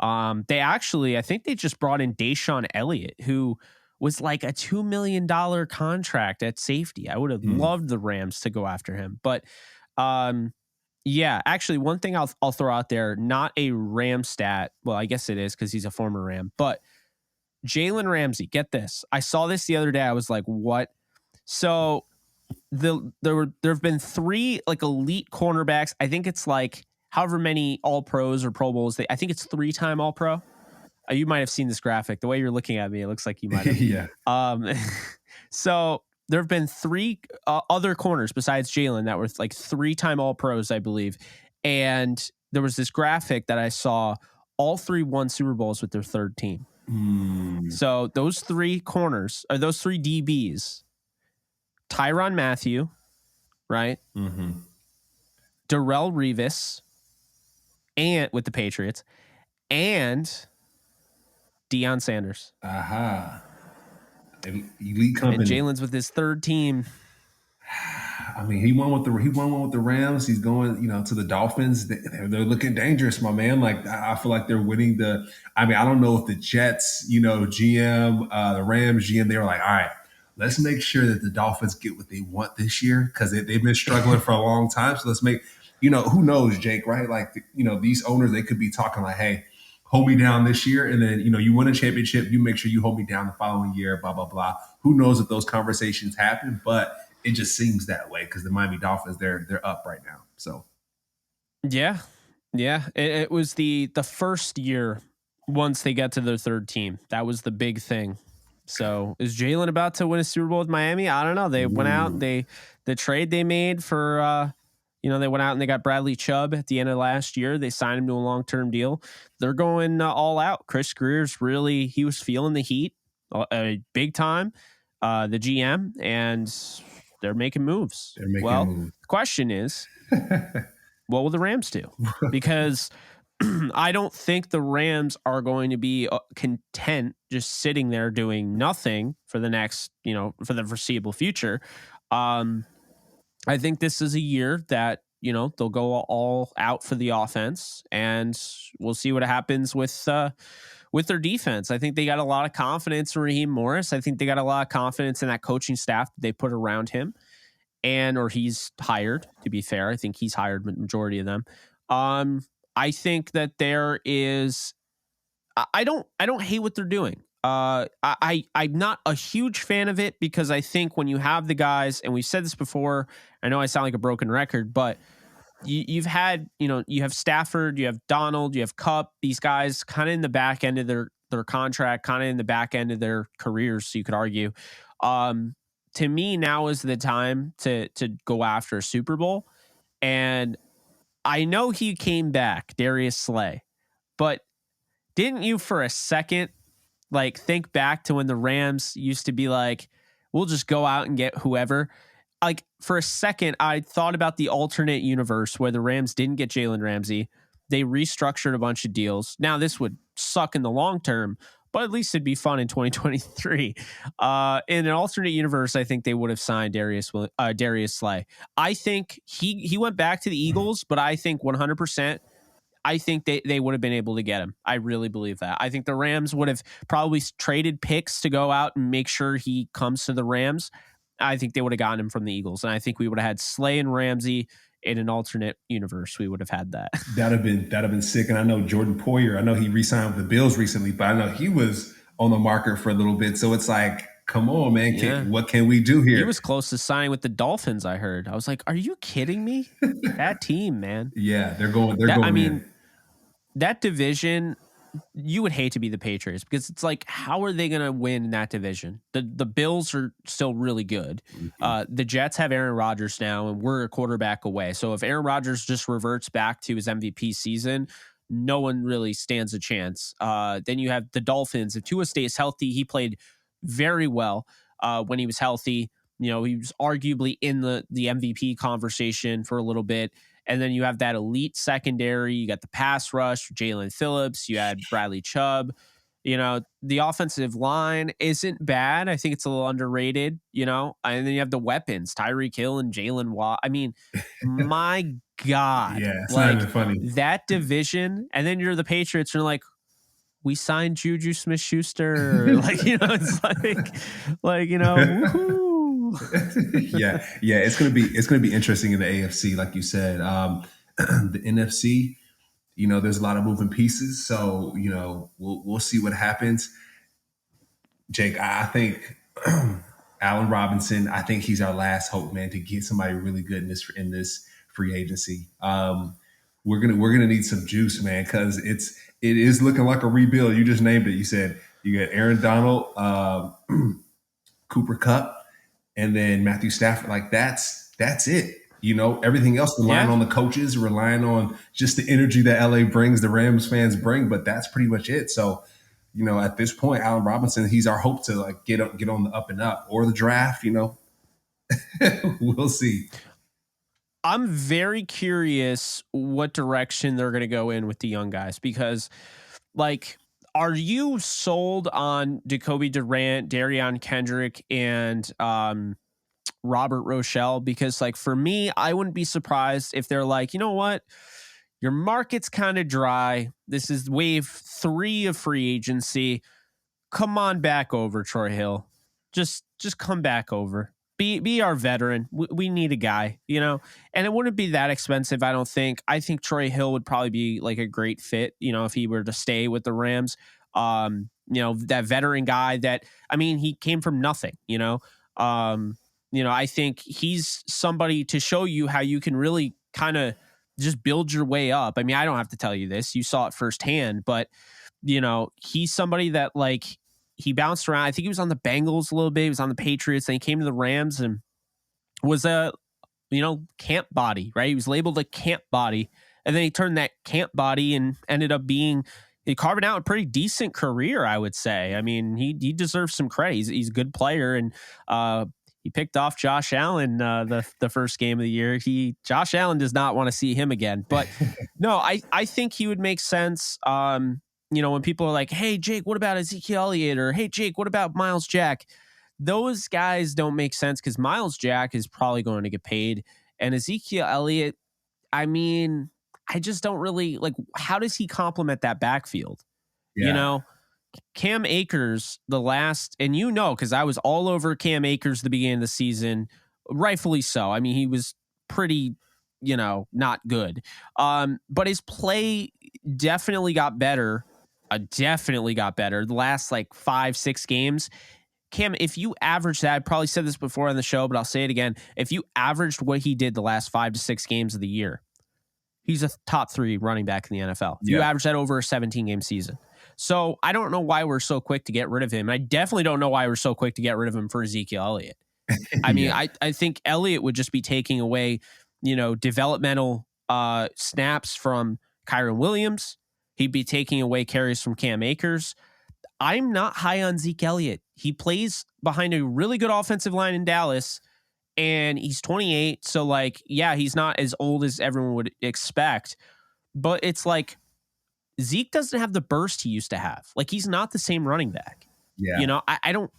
They actually, I think they just brought in Deshaun Elliott, who was like a $2 million contract at safety. I would have loved the Rams to go after him. But yeah, actually, one thing I'll throw out there, not a Ram stat. Well, I guess it is because he's a former Ram. But Jalen Ramsey, get this. I saw this the other day. I was like, what? So there have been 3 like elite cornerbacks. I think it's like however many All Pros or Pro Bowls. I think it's 3-time All Pro. You might have seen this graphic. The way you're looking at me, it looks like you might have. Yeah. So there have been 3 other corners besides Jalen that were like 3-time All Pros, I believe. And there was this graphic that I saw. All 3 won Super Bowls with their third team. So those 3 corners, or those 3 DBs, Tyrann Mathieu, right? Darrelle Revis, and with the Patriots, and Deion Sanders. Elite company. And Jalen's with his third team. I mean, he won one with the Rams. He's going, to the Dolphins. They're looking dangerous, my man. Like, I feel like they're winning I don't know if the Jets, GM, the Rams GM, they were like, all right, let's make sure that the Dolphins get what they want this year because they've been struggling for a long time. So let's make, who knows, Jake, right? Like, these owners, they could be talking like, hey, hold me down this year. And then, you win a championship, you make sure you hold me down the following year, blah, blah, blah. Who knows if those conversations happen, but it just seems that way because the Miami Dolphins, they're up right now. So, yeah. It was the first year once they got to their third team. That was the big thing. So is Jalen about to win a Super Bowl with Miami? I don't know. They went out. The trade they made for they went out and they got Bradley Chubb at the end of last year. They signed him to a long-term deal. They're going all out. Chris Greer's he was feeling the heat big time. The GM, and they're making moves. The question is, what will the Rams do? Because I don't think the Rams are going to be content just sitting there doing nothing for the next, for the foreseeable future. I think this is a year that, they'll go all out for the offense, and we'll see what happens with their defense. I think they got a lot of confidence in Raheem Morris. I think they got a lot of confidence in that coaching staff that they put around him, or he's hired, to be fair. I think he's hired the majority of them. I think that there is, I don't hate what they're doing. I'm not a huge fan of it because I think when you have the guys, and we've said this before, I know I sound like a broken record, but you've had, you have Stafford, you have Donald, you have Kupp, these guys kind of in the back end of their contract, kind of in the back end of their careers, so you could argue. To me, now is the time to go after a Super Bowl. And I know he came back, Darius Slay, but didn't you for a second think back to when the Rams used to be like, we'll just go out and get whoever? Like, for a second, I thought about the alternate universe where the Rams didn't get Jalen Ramsey. They restructured a bunch of deals. Now, this would suck in the long term, but at least it'd be fun in 2023. In an alternate universe, I think they would have signed Darius Slay. I think he went back to the Eagles, but I think 100%, I think they would have been able to get him. I really believe that. I think the Rams would have probably traded picks to go out and make sure he comes to the Rams. I think they would have gotten him from the Eagles. And I think we would have had Slay and Ramsey in an alternate universe. We would have had that. That'd have been sick. And I know Jordan Poyer, I know he re-signed with the Bills recently, but I know he was on the market for a little bit. So it's like, come on, man. What can we do here? He was close to signing with the Dolphins, I heard. I was like, are you kidding me? That team, man. Yeah, they're going. I mean, that division, you would hate to be the Patriots because it's like, how are they going to win in that division? The Bills are still really good. The Jets have Aaron Rodgers now, and we're a quarterback away. So if Aaron Rodgers just reverts back to his MVP season, no one really stands a chance. Then you have the Dolphins. If Tua stays healthy, he played very well when he was healthy. You know, he was arguably in the MVP conversation for a little bit. And then you have that elite secondary. You got the pass rush, Jalen Phillips. You had Bradley Chubb. You know, the offensive line isn't bad. I think it's a little underrated, you know. And then you have the weapons, Tyreek Hill and Jalen Watt. I mean, my God. Yeah, it's not Like, even funny. that division. And then you're the Patriots and you're like, we signed Juju Smith-Schuster. Like, you know, it's like, you know, woohoo. Yeah, it's gonna be interesting in the AFC, like you said. The NFC, you know, there's a lot of moving pieces, so you know we'll see what happens. Jake, I think Allen Robinson. I think he's our last hope, man, to get somebody really good in this free agency. We're gonna need some juice, man, because it is looking like a rebuild. You just named it. You said you got Aaron Donald, Cooper Kupp, and then Matthew Stafford. Like that's it. You know, everything else relying on the coaches, relying on just the energy that LA brings, the Rams fans bring, but that's pretty much it. So, you know, at this point, Allen Robinson, he's our hope to like get on the up and up, or the draft. You know, we'll see. I'm very curious what direction they're going to go in with the young guys because, like, are you sold on Jacoby Durant, Darion Kendrick, and Robert Rochelle? Because, like, for me, I wouldn't be surprised if they're like, you know what? Your market's kind of dry. This is wave 3 of free agency. Come on back over, Troy Hill. Just come back over. Be our veteran. We need a guy, you know, and it wouldn't be that expensive. I don't think. I think Troy Hill would probably be like a great fit, you know, if he were to stay with the Rams. You know, that veteran guy that, I mean, he came from nothing, you know. I think he's somebody to show you how you can really kind of just build your way up. I mean, I don't have to tell you this. You saw it firsthand, but you know, he's somebody that like he bounced around. I think he was on the Bengals a little bit. He was on the Patriots. Then he came to the Rams and was a, you know, camp body, right? He was labeled a camp body. And then he turned that camp body and ended up carving out a pretty decent career, I would say. I mean, he deserves some credit. He's a good player. And he picked off Josh Allen the first game of the year. Josh Allen does not want to see him again. But no, I think he would make sense. You know, when people are like, hey, Jake, what about Ezekiel Elliott? Or, hey, Jake, what about Miles Jack? Those guys don't make sense because Miles Jack is probably going to get paid. And Ezekiel Elliott, I mean, I just don't really, like, how does he complement that backfield? Yeah. You know, Cam Akers, and you know, because I was all over Cam Akers the beginning of the season, rightfully so. I mean, he was pretty, you know, not good. But his play definitely got better. The last like 5-6 games. Cam, if you average that, I probably said this before on the show, but I'll say it again. If you averaged what he did the last 5 to 6 games of the year, he's a top 3 running back in the NFL. If you average that over a 17-game season. So I don't know why we're so quick to get rid of him. I definitely don't know why we're so quick to get rid of him for Ezekiel Elliott. I mean, I think Elliott would just be taking away, you know, developmental snaps from Kyron Williams. He'd be taking away carries from Cam Akers. I'm not high on Zeke Elliott. He plays behind a really good offensive line in Dallas, and he's 28. So, like, yeah, he's not as old as everyone would expect. But it's like Zeke doesn't have the burst he used to have. Like, he's not the same running back. Yeah. You know, I don't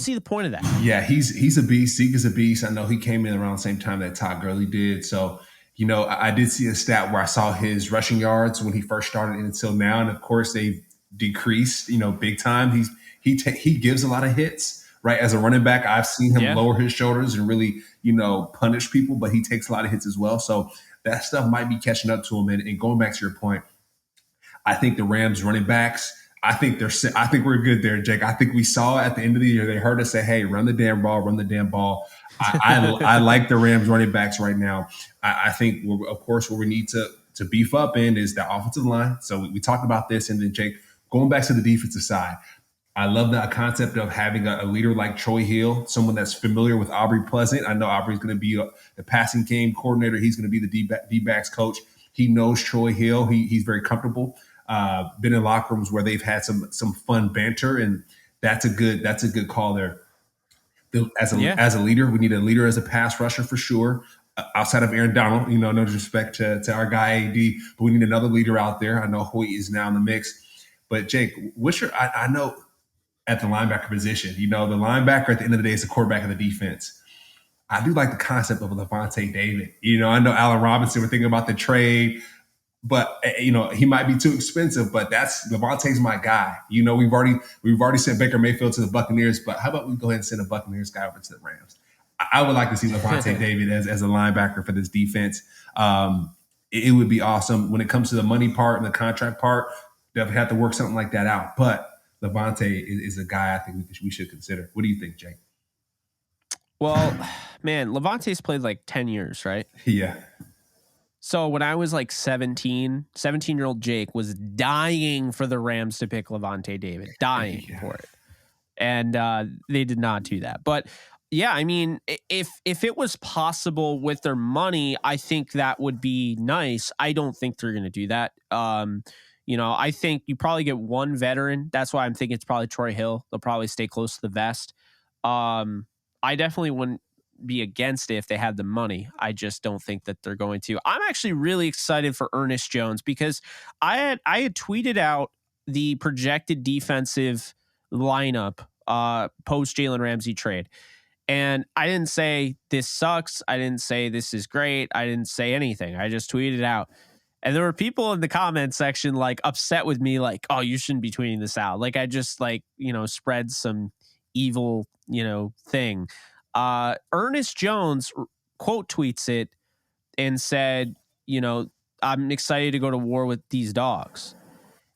see the point of that. Yeah, he's a beast. Zeke is a beast. I know he came in around the same time that Todd Gurley did. So, you know, I did see a stat where I saw his rushing yards when he first started until now. And of course, they've decreased, you know, big time. He gives a lot of hits, right? As a running back, I've seen him lower his shoulders and really, you know, punish people, but he takes a lot of hits as well. So that stuff might be catching up to him. And going back to your point, I think the Rams running backs, I think we're good there, Jake. I think we saw at the end of the year, they heard us say, hey, run the damn ball. I like the Rams running backs right now. I think, of course, where we need to beef up in is the offensive line. So we talked about this, and then Jake, Going back to the defensive side, I love that concept of having a leader like Troy Hill, someone that's familiar with Aubrey Pleasant. I know Aubrey's going to be the passing game coordinator. He's going to be the D-backs coach. He knows Troy Hill. He's very comfortable. Been in locker rooms where they've had some fun banter, and that's a good call there. As a leader, we need a leader as a pass rusher for sure. Outside of Aaron Donald, no disrespect to our guy AD, but we need another leader out there. I know Hoyt is now in the mix, but Jake, I know at the linebacker position, the linebacker at the end of the day is the quarterback of the defense. I do like the concept of Levante David. I know Allen Robinson. We're thinking about the trade, but he might be too expensive. But Levante's my guy. We've already sent Baker Mayfield to the Buccaneers, but how about we go ahead and send a Buccaneers guy over to the Rams? I would like to see Levante David as a linebacker for this defense. It would be awesome. When it comes to the money part and the contract part, they'll have to work something like that out. But Levante is a guy I think we should consider. What do you think, Jake? Well, man, Levante's played like 10 years, right? Yeah. So when I was like 17-year-old Jake was dying for the Rams to pick Levante David, dying for it. And they did not do that. But yeah, I mean, if it was possible with their money, I think that would be nice. I don't think they're going to do that. I think you probably get one veteran. That's why I'm thinking it's probably Troy Hill. They'll probably stay close to the vest. I definitely wouldn't be against it if they had the money. I just don't think that they're going to. I'm actually really excited for Ernest Jones because I had tweeted out the projected defensive lineup post Jalen Ramsey trade. And I didn't say this sucks. I didn't say this is great. I didn't say anything. I just tweeted out. And there were people in the comment section like upset with me, like, oh, you shouldn't be tweeting this out. Like I just spread some evil, thing. Ernest Jones quote tweets it and said, I'm excited to go to war with these dogs.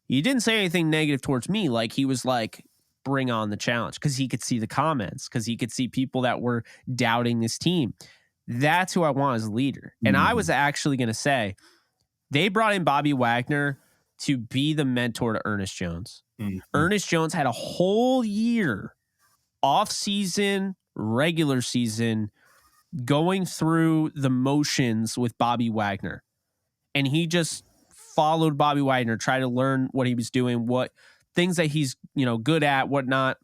He didn't say anything negative towards me. Like he was like, bring on the challenge, because he could see the comments, because he could see people that were doubting this team. That's who I want as a leader. And I was actually going to say, they brought in Bobby Wagner to be the mentor to Ernest Jones. Ernest Jones had a whole year, off season, regular season, going through the motions with Bobby Wagner. And he just followed Bobby Wagner, tried to learn what he was doing, what things that he's, good at, whatnot.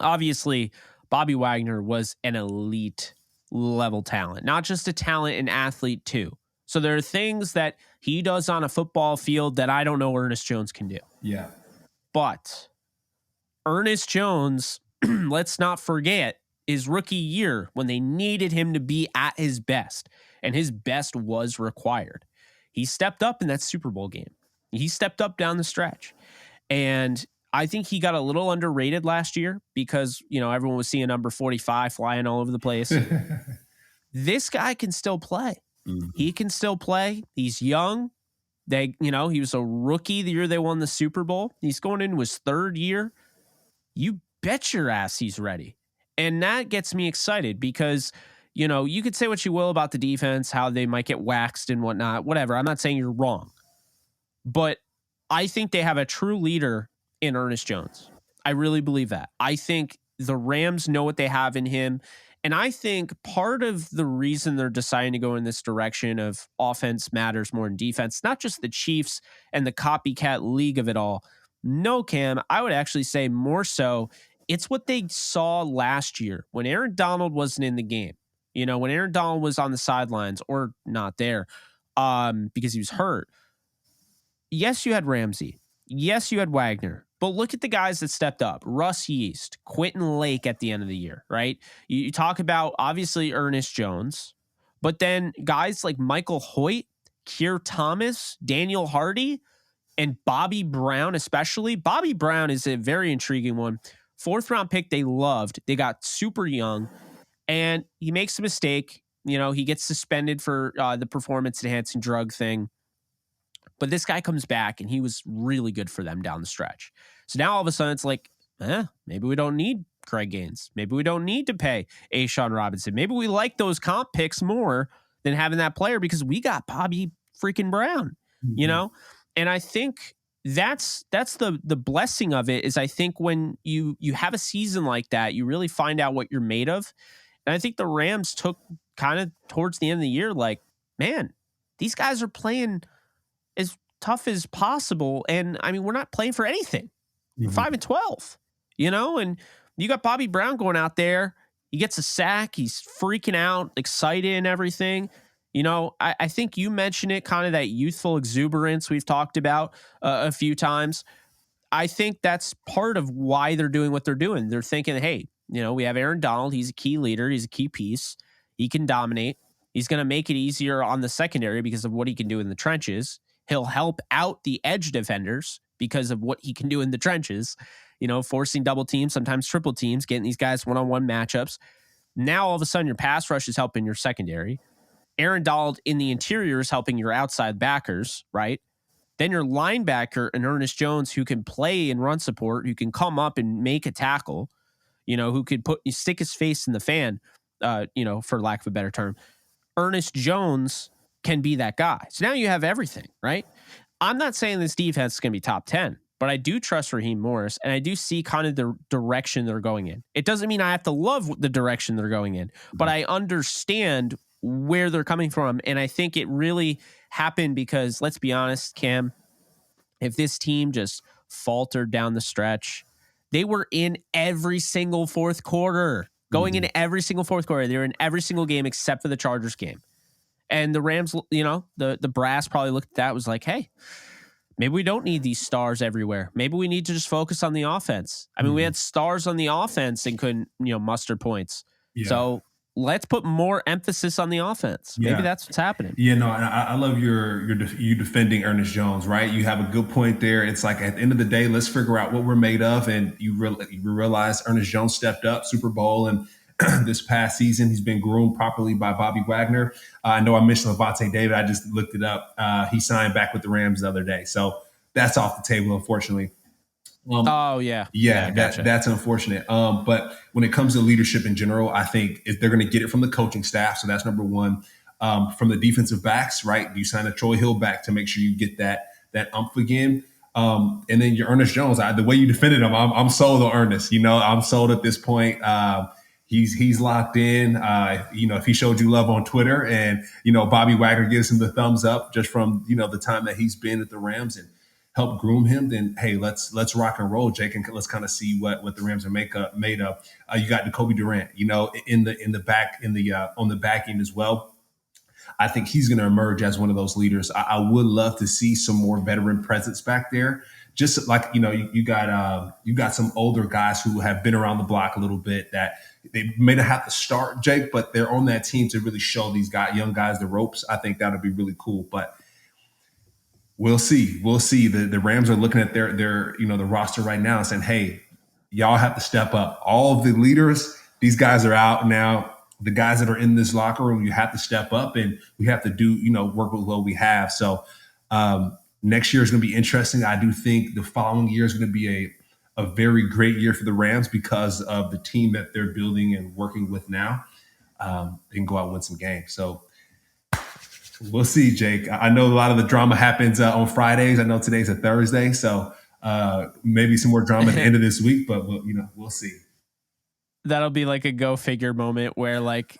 Obviously, Bobby Wagner was an elite level talent, not just a talent, an athlete too. So there are things that he does on a football field that I don't know Ernest Jones can do. Yeah. But Ernest Jones, let's not forget, his rookie year when they needed him to be at his best, and his best was required. He stepped up in that Super Bowl game. He stepped up down the stretch. And I think he got a little underrated last year because, everyone was seeing number 45 flying all over the place. This guy can still play. Mm-hmm. He can still play. He's young. He was a rookie the year they won the Super Bowl. He's going into his third year. You bet your ass he's ready. And that gets me excited because, you could say what you will about the defense, how they might get waxed and whatnot, whatever. I'm not saying you're wrong. But I think they have a true leader in Ernest Jones. I really believe that. I think the Rams know what they have in him. And I think part of the reason they're deciding to go in this direction of offense matters more than defense, not just the Chiefs and the copycat league of it all. No, Cam, I would actually say more so it's what they saw last year when Aaron Donald wasn't in the game. When Aaron Donald was on the sidelines or not there because he was hurt. Yes, you had Ramsey. Yes, you had Wagner. But look at the guys that stepped up. Russ Yeast, Quentin Lake at the end of the year, right? You talk about, obviously, Ernest Jones. But then guys like Michael Hoyt, Keir Thomas, Daniel Hardy, and Bobby Brown especially. Bobby Brown is a very intriguing one. 4th-round pick they loved. They got super young. And he makes a mistake. He gets suspended for the performance-enhancing drug thing. But this guy comes back, and he was really good for them down the stretch. So now all of a sudden it's like, maybe we don't need Craig Gaines. Maybe we don't need to pay A'Shawn Robinson. Maybe we like those comp picks more than having that player because we got Bobby freaking Brown, And I think that's the blessing of it is I think when you have a season like that, you really find out what you're made of. And I think the Rams took kind of towards the end of the year, like, man, these guys are playing as tough as possible. And I mean, we're not playing for anything. We're 5-12, and you got Bobby Brown going out there. He gets a sack. He's freaking out, excited and everything. I think you mentioned it, kind of that youthful exuberance we've talked about a few times. I think that's part of why they're doing what they're doing. They're thinking, hey, we have Aaron Donald. He's a key leader. He's a key piece. He can dominate. He's going to make it easier on the secondary because of what he can do in the trenches. He'll help out the edge defenders because of what he can do in the trenches, forcing double teams, sometimes triple teams, getting these guys one-on-one matchups. Now, all of a sudden, your pass rush is helping your secondary. Aaron Donald in the interior is helping your outside backers, right? Then your linebacker and Ernest Jones, who can play and run support, who can come up and make a tackle, who could stick his face in the fan, for lack of a better term. Ernest Jones can be that guy. So now you have everything, right? I'm not saying this defense is going to be top 10, but I do trust Raheem Morris, and I do see kind of the direction they're going in. It doesn't mean I have to love the direction they're going in, but I understand where they're coming from, and I think it really happened because, let's be honest, Cam, if this team just faltered down the stretch, they were in every single fourth quarter. Going into every single fourth quarter, they were in every single game except for the Chargers game. And the Rams, the brass probably looked at that, was like, hey, maybe we don't need these stars everywhere. Maybe we need to just focus on the offense. I mean, we had stars on the offense and couldn't, muster points. Yeah. So let's put more emphasis on the offense. Maybe that's what's happening. Yeah, no, and I love you defending Ernest Jones, right? You have a good point there. It's like at the end of the day, let's figure out what we're made of. And you realize Ernest Jones stepped up Super Bowl, and this past season he's been groomed properly by Bobby Wagner. I know I mentioned Levante David. I just looked it up. He signed back with the Rams the other day. So that's off the table, unfortunately. Gotcha. That's unfortunate. But when it comes to leadership in general, I think if they're going to get it from the coaching staff, so that's number one. From the defensive backs, right? You sign a Troy Hill back to make sure you get that umph again. And then your Ernest Jones, the way you defended him, I'm sold on Ernest. I'm sold at this point. He's locked in. If he showed you love on Twitter, and Bobby Wagner gives him the thumbs up just from the time that he's been at the Rams and help groom him, then hey, let's rock and roll, Jake, and let's kind of see what the Rams are made of. You got Jacoby Durant, in the back on the back end as well. I think he's going to emerge as one of those leaders. I would love to see some more veteran presence back there. Just like you got some older guys who have been around the block a little bit that they may not have to start, Jake, but they're on that team to really show these young guys the ropes. I think that would be really cool, but. We'll see. The Rams are looking at their the roster right now and saying, hey, y'all have to step up. All of the leaders, these guys are out now. The guys that are in this locker room, you have to step up, and we have to do, work with what we have. So next year is going to be interesting. I do think the following year is going to be a very great year for the Rams because of the team that they're building and working with now. They can go out and win some games. So we'll see, Jake. I know a lot of the drama happens on Fridays. I know today's a Thursday, so maybe some more drama at the end of this week, but we'll see. That'll be like a go figure moment where like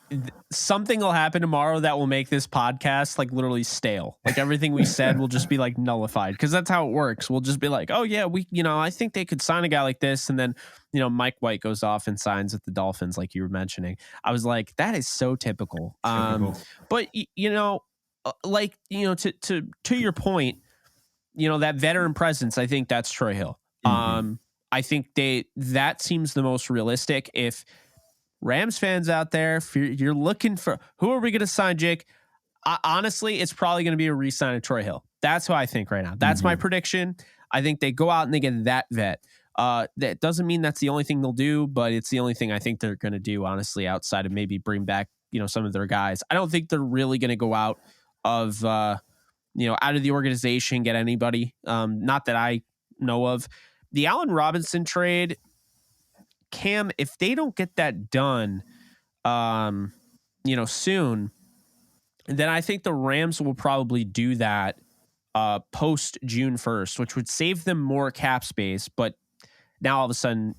something will happen tomorrow that will make this podcast like literally stale. Like everything we said will just be like nullified because that's how it works. We'll just be like, oh yeah, I think they could sign a guy like this. And then, Mike White goes off and signs with the Dolphins, like you were mentioning. I was like, that is so typical. But to your point, that veteran presence, I think that's Troy Hill. Mm-hmm. I think that seems the most realistic. If Rams fans out there, if you're looking for who are we going to sign, Jake? Honestly, it's probably going to be a re-sign of Troy Hill. That's who I think right now. That's my prediction. I think they go out and they get that vet. That doesn't mean that's the only thing they'll do, but it's the only thing I think they're going to do, honestly, outside of maybe bring back, some of their guys. I don't think they're really going to go out of, out of the organization, get anybody. Not that I know of. The Allen Robinson trade, Cam, if they don't get that done, soon, then I think the Rams will probably do that post June 1st, which would save them more cap space. But now all of a sudden,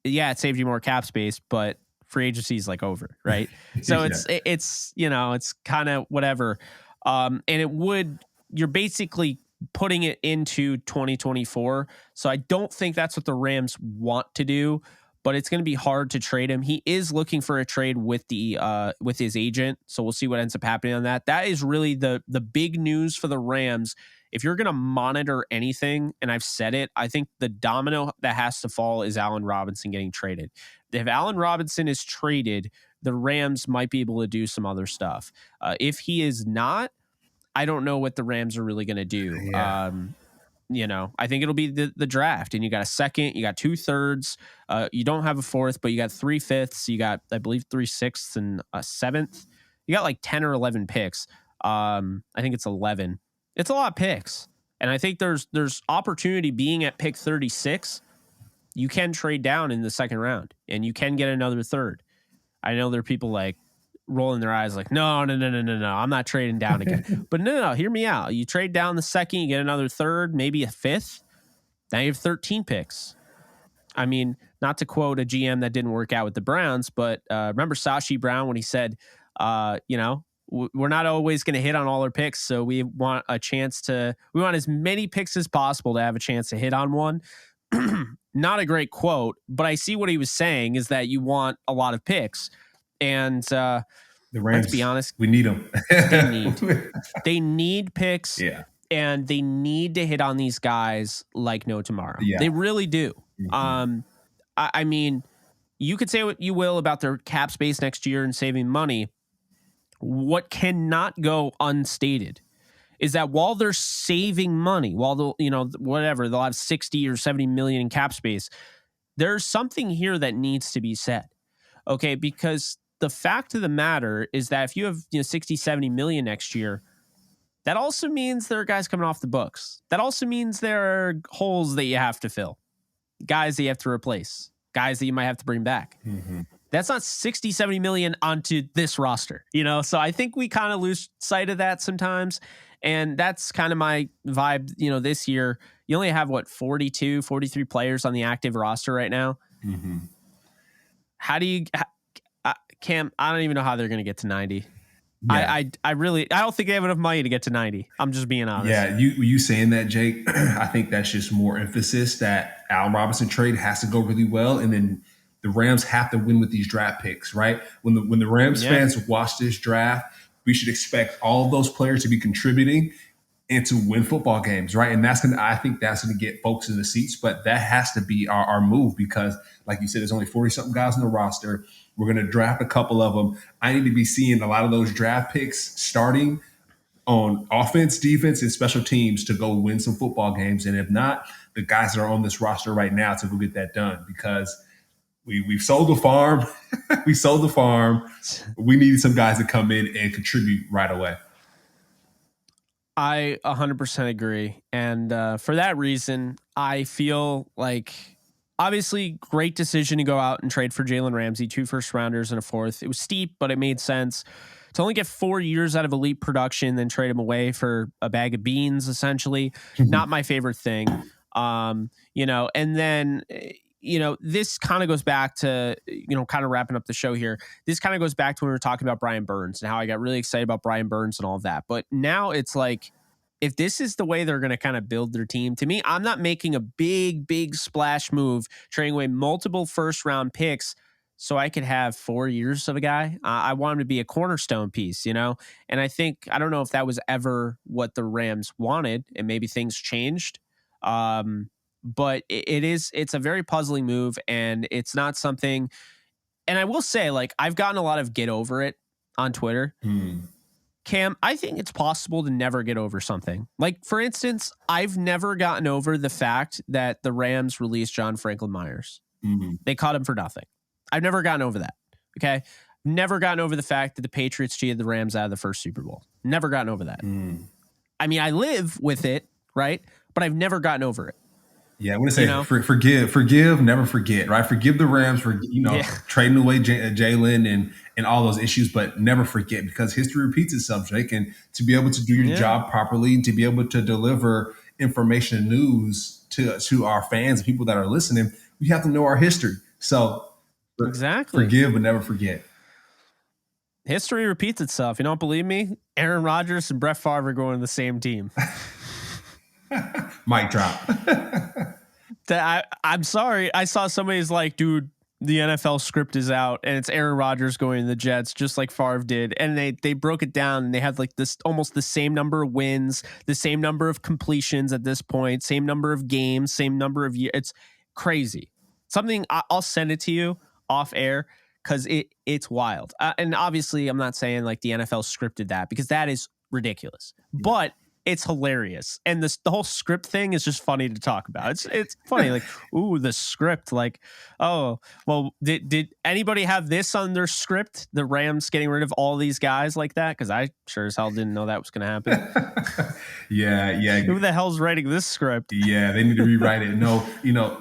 yeah, it saved you more cap space, but free agency is like over, right? So Yeah. it's kind of whatever. You're basically putting it into 2024. So I don't think that's what the Rams want to do, but it's going to be hard to trade him. He is looking for a trade with his agent. So we'll see what ends up happening on that. That is really the big news for the Rams. If you're going to monitor anything, and I've said it, I think the domino that has to fall is Allen Robinson getting traded. If Allen Robinson is traded, the Rams might be able to do some other stuff. If he is not, I don't know what the Rams are really going to do. Yeah. I think it'll be the draft, and you got a second, you got 2/3, you don't have a fourth, but you got 3/5, you got, I believe, 3/6 and a seventh. You got like 10 or 11 picks. I think it's 11. It's a lot of picks, and I think there's opportunity being at pick 36. You can trade down in the second round, and you can get another third. I know there are people like rolling their eyes like, no, I'm not trading down again. But no, hear me out. You trade down the second, you get another third, maybe a fifth. Now you have 13 picks. I mean, not to quote a GM that didn't work out with the Browns, but remember Sashi Brown when he said, we're not always going to hit on all our picks, so we want as many picks as possible to have a chance to hit on one. Not a great quote, but I see what he was saying is that you want a lot of picks. And the Rams, let's be honest, we need them. They need picks. Yeah. And they need to hit on these guys like no tomorrow. Yeah. They really do. Mm-hmm. I mean, you could say what you will about their cap space next year and saving money. What cannot go unstated is that while they're saving money, while they'll have 60 or 70 million in cap space, there's something here that needs to be said. Okay, because the fact of the matter is that if you have 60, 70 million next year, that also means there are guys coming off the books. That also means there are holes that you have to fill, guys that you have to replace, guys that you might have to bring back. Mm-hmm. That's not 60, 70 million onto this roster, So I think we kind of lose sight of that sometimes. And that's kind of my vibe, this year. You only have, 42, 43 players on the active roster right now. Mm-hmm. How do you, Cam, I don't even know how they're going to get to 90. Yeah. I don't think they have enough money to get to 90. I'm just being honest. Yeah, you saying that, Jake, I think that's just more emphasis that Allen Robinson trade has to go really well, and then the Rams have to win with these draft picks, right? When the Rams fans watch this draft, we should expect all of those players to be contributing and to win football games, right? And I think that's gonna get folks in the seats, but that has to be our move because, like you said, there's only 40-something guys on the roster. We're going to draft a couple of them. I need to be seeing a lot of those draft picks starting on offense, defense, and special teams to go win some football games. And if not, the guys that are on this roster right now to go get that done because we've sold the farm. We sold the farm. We needed some guys to come in and contribute right away. I 100% agree. And for that reason, I feel like obviously great decision to go out and trade for Jalen Ramsey, 2 first-rounders and a fourth. It was steep, but it made sense. To only get 4 years out of elite production, then trade him away for a bag of beans, essentially. Not my favorite thing. And then, this kind of goes back to, kind of wrapping up the show here. This kind of goes back to when we were talking about Brian Burns and how I got really excited about Brian Burns and all of that. But now it's like, if this is the way they're going to kind of build their team, to me, I'm not making a big splash move, trading away multiple first-round picks so I could have 4 years of a guy. I want him to be a cornerstone piece, And I don't know if that was ever what the Rams wanted, and maybe things changed. But it's a very puzzling move, and it's not something. And I will say, like, I've gotten a lot of get over it on Twitter. Cam, I think it's possible to never get over something. Like, for instance, I've never gotten over the fact that the Rams released John Franklin Myers. Mm-hmm. They caught him for nothing. I've never gotten over that. Okay. Never gotten over the fact that the Patriots cheated the Rams out of the first Super Bowl. Never gotten over that. I mean, I live with it, right? But I've never gotten over it. Yeah, I want to You say know? forgive, never forget, right? Forgive the Rams for Yeah. trading away Jalen and all those issues, but never forget because history repeats itself, Jake. And to be able to do your Yeah. job properly, and to be able to deliver information and news to our fans and people that are listening, we have to know our history. So Exactly. forgive, but never forget. History repeats itself. You don't believe me? Aaron Rodgers and Brett Favre are going to the same team. Mic drop. I'm sorry. I saw somebody's like, dude, the NFL script is out and it's Aaron Rodgers going to the Jets, just like Favre did. And they broke it down and they had like this almost the same number of wins, the same number of completions at this point, same number of games, same number of years. It's crazy. Something I'll send it to you off air because it's wild. And obviously, I'm not saying like the NFL scripted that because that is ridiculous. But it's hilarious, and the whole script thing is just funny to talk about. It's funny, like, ooh, the script, like, oh, well, did anybody have this on their script? The Rams getting rid of all these guys like that? Because I sure as hell didn't know that was going to happen. Yeah. Who the hell's writing this script? Yeah, they need to rewrite it. No,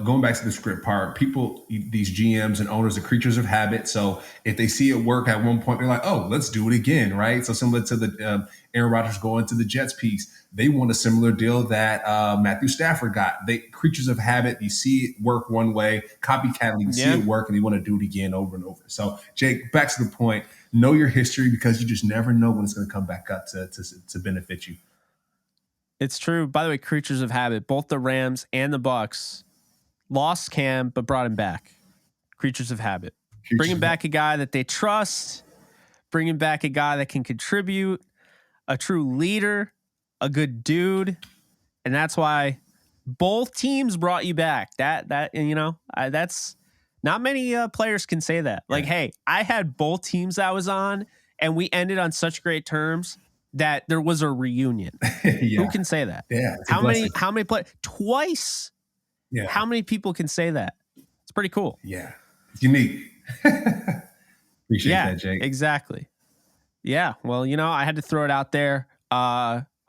going back to the script part, people, these GMs and owners are creatures of habit. So if they see it work at one point, they're like, oh, let's do it again, right? So similar to the Aaron Rodgers going to the Jets piece, they want a similar deal that Matthew Stafford got. They creatures of habit. You see it work one way, copycat, you see it work, and they want to do it again over and over. So Jake, back to the point, know your history because you just never know when it's going to come back up to benefit you. It's true. By the way, creatures of habit, both the Rams and the Bucks lost Cam, but brought him back. Creatures of habit. Bringing back a guy that they trust, bringing back a guy that can contribute, a true leader, a good dude. And that's why both teams brought you back. That's not many players can say that. Like, hey, I had both teams I was on and we ended on such great terms that there was a reunion. Who can say that? Yeah. How many play twice? Yeah. How many people can say that? It's pretty cool. Yeah. It's unique. Appreciate that, Jake. Exactly. Yeah. Well, I had to throw it out there.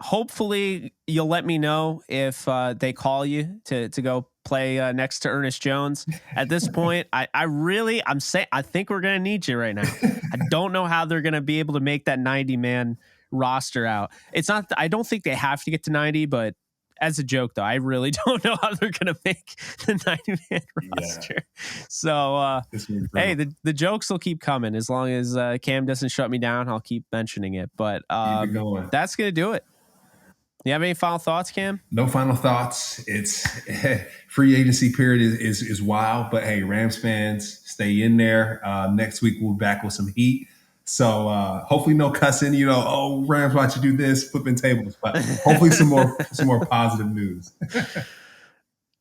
Hopefully you'll let me know if they call you to go play next to Ernest Jones. At this point, I think we're gonna need you right now. I don't know how they're gonna be able to make that 90-man roster out. It's not. I don't think they have to get to 90, but as a joke though, I really don't know how they're gonna make the 90-man roster. Yeah. So hey, the jokes will keep coming as long as Cam doesn't shut me down. I'll keep mentioning it. But that's gonna do it. You have any final thoughts, Cam? No final thoughts. It's free agency period is wild, but hey, Rams fans, stay in there. Next week we'll be back with some heat. So hopefully no cussing, oh, Rams, why'd you do this? Flipping tables. But hopefully some more positive news.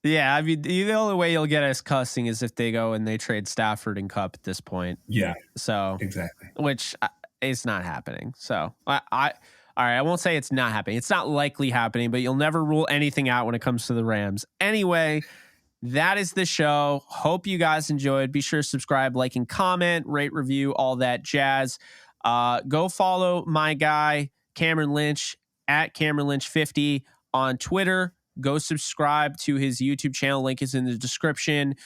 Yeah, I mean, the only way you'll get us cussing is if they go and they trade Stafford and Cup at this point. Yeah. So exactly. Which is not happening. So all right, I won't say it's not happening. It's not likely happening, but you'll never rule anything out when it comes to the Rams. Anyway, that is the show. Hope you guys enjoyed. Be sure to subscribe, like, and comment, rate, review, all that jazz. Go follow my guy, Cameron Lynch, at Cameron Lynch 50 on Twitter. Go subscribe to his YouTube channel. Link is in the description.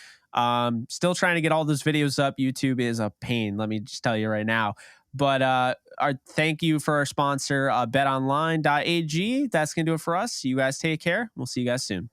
Still trying to get all those videos up. YouTube is a pain, let me just tell you right now. But our thank you for our sponsor, betonline.ag. That's going to do it for us. You guys take care. We'll see you guys soon.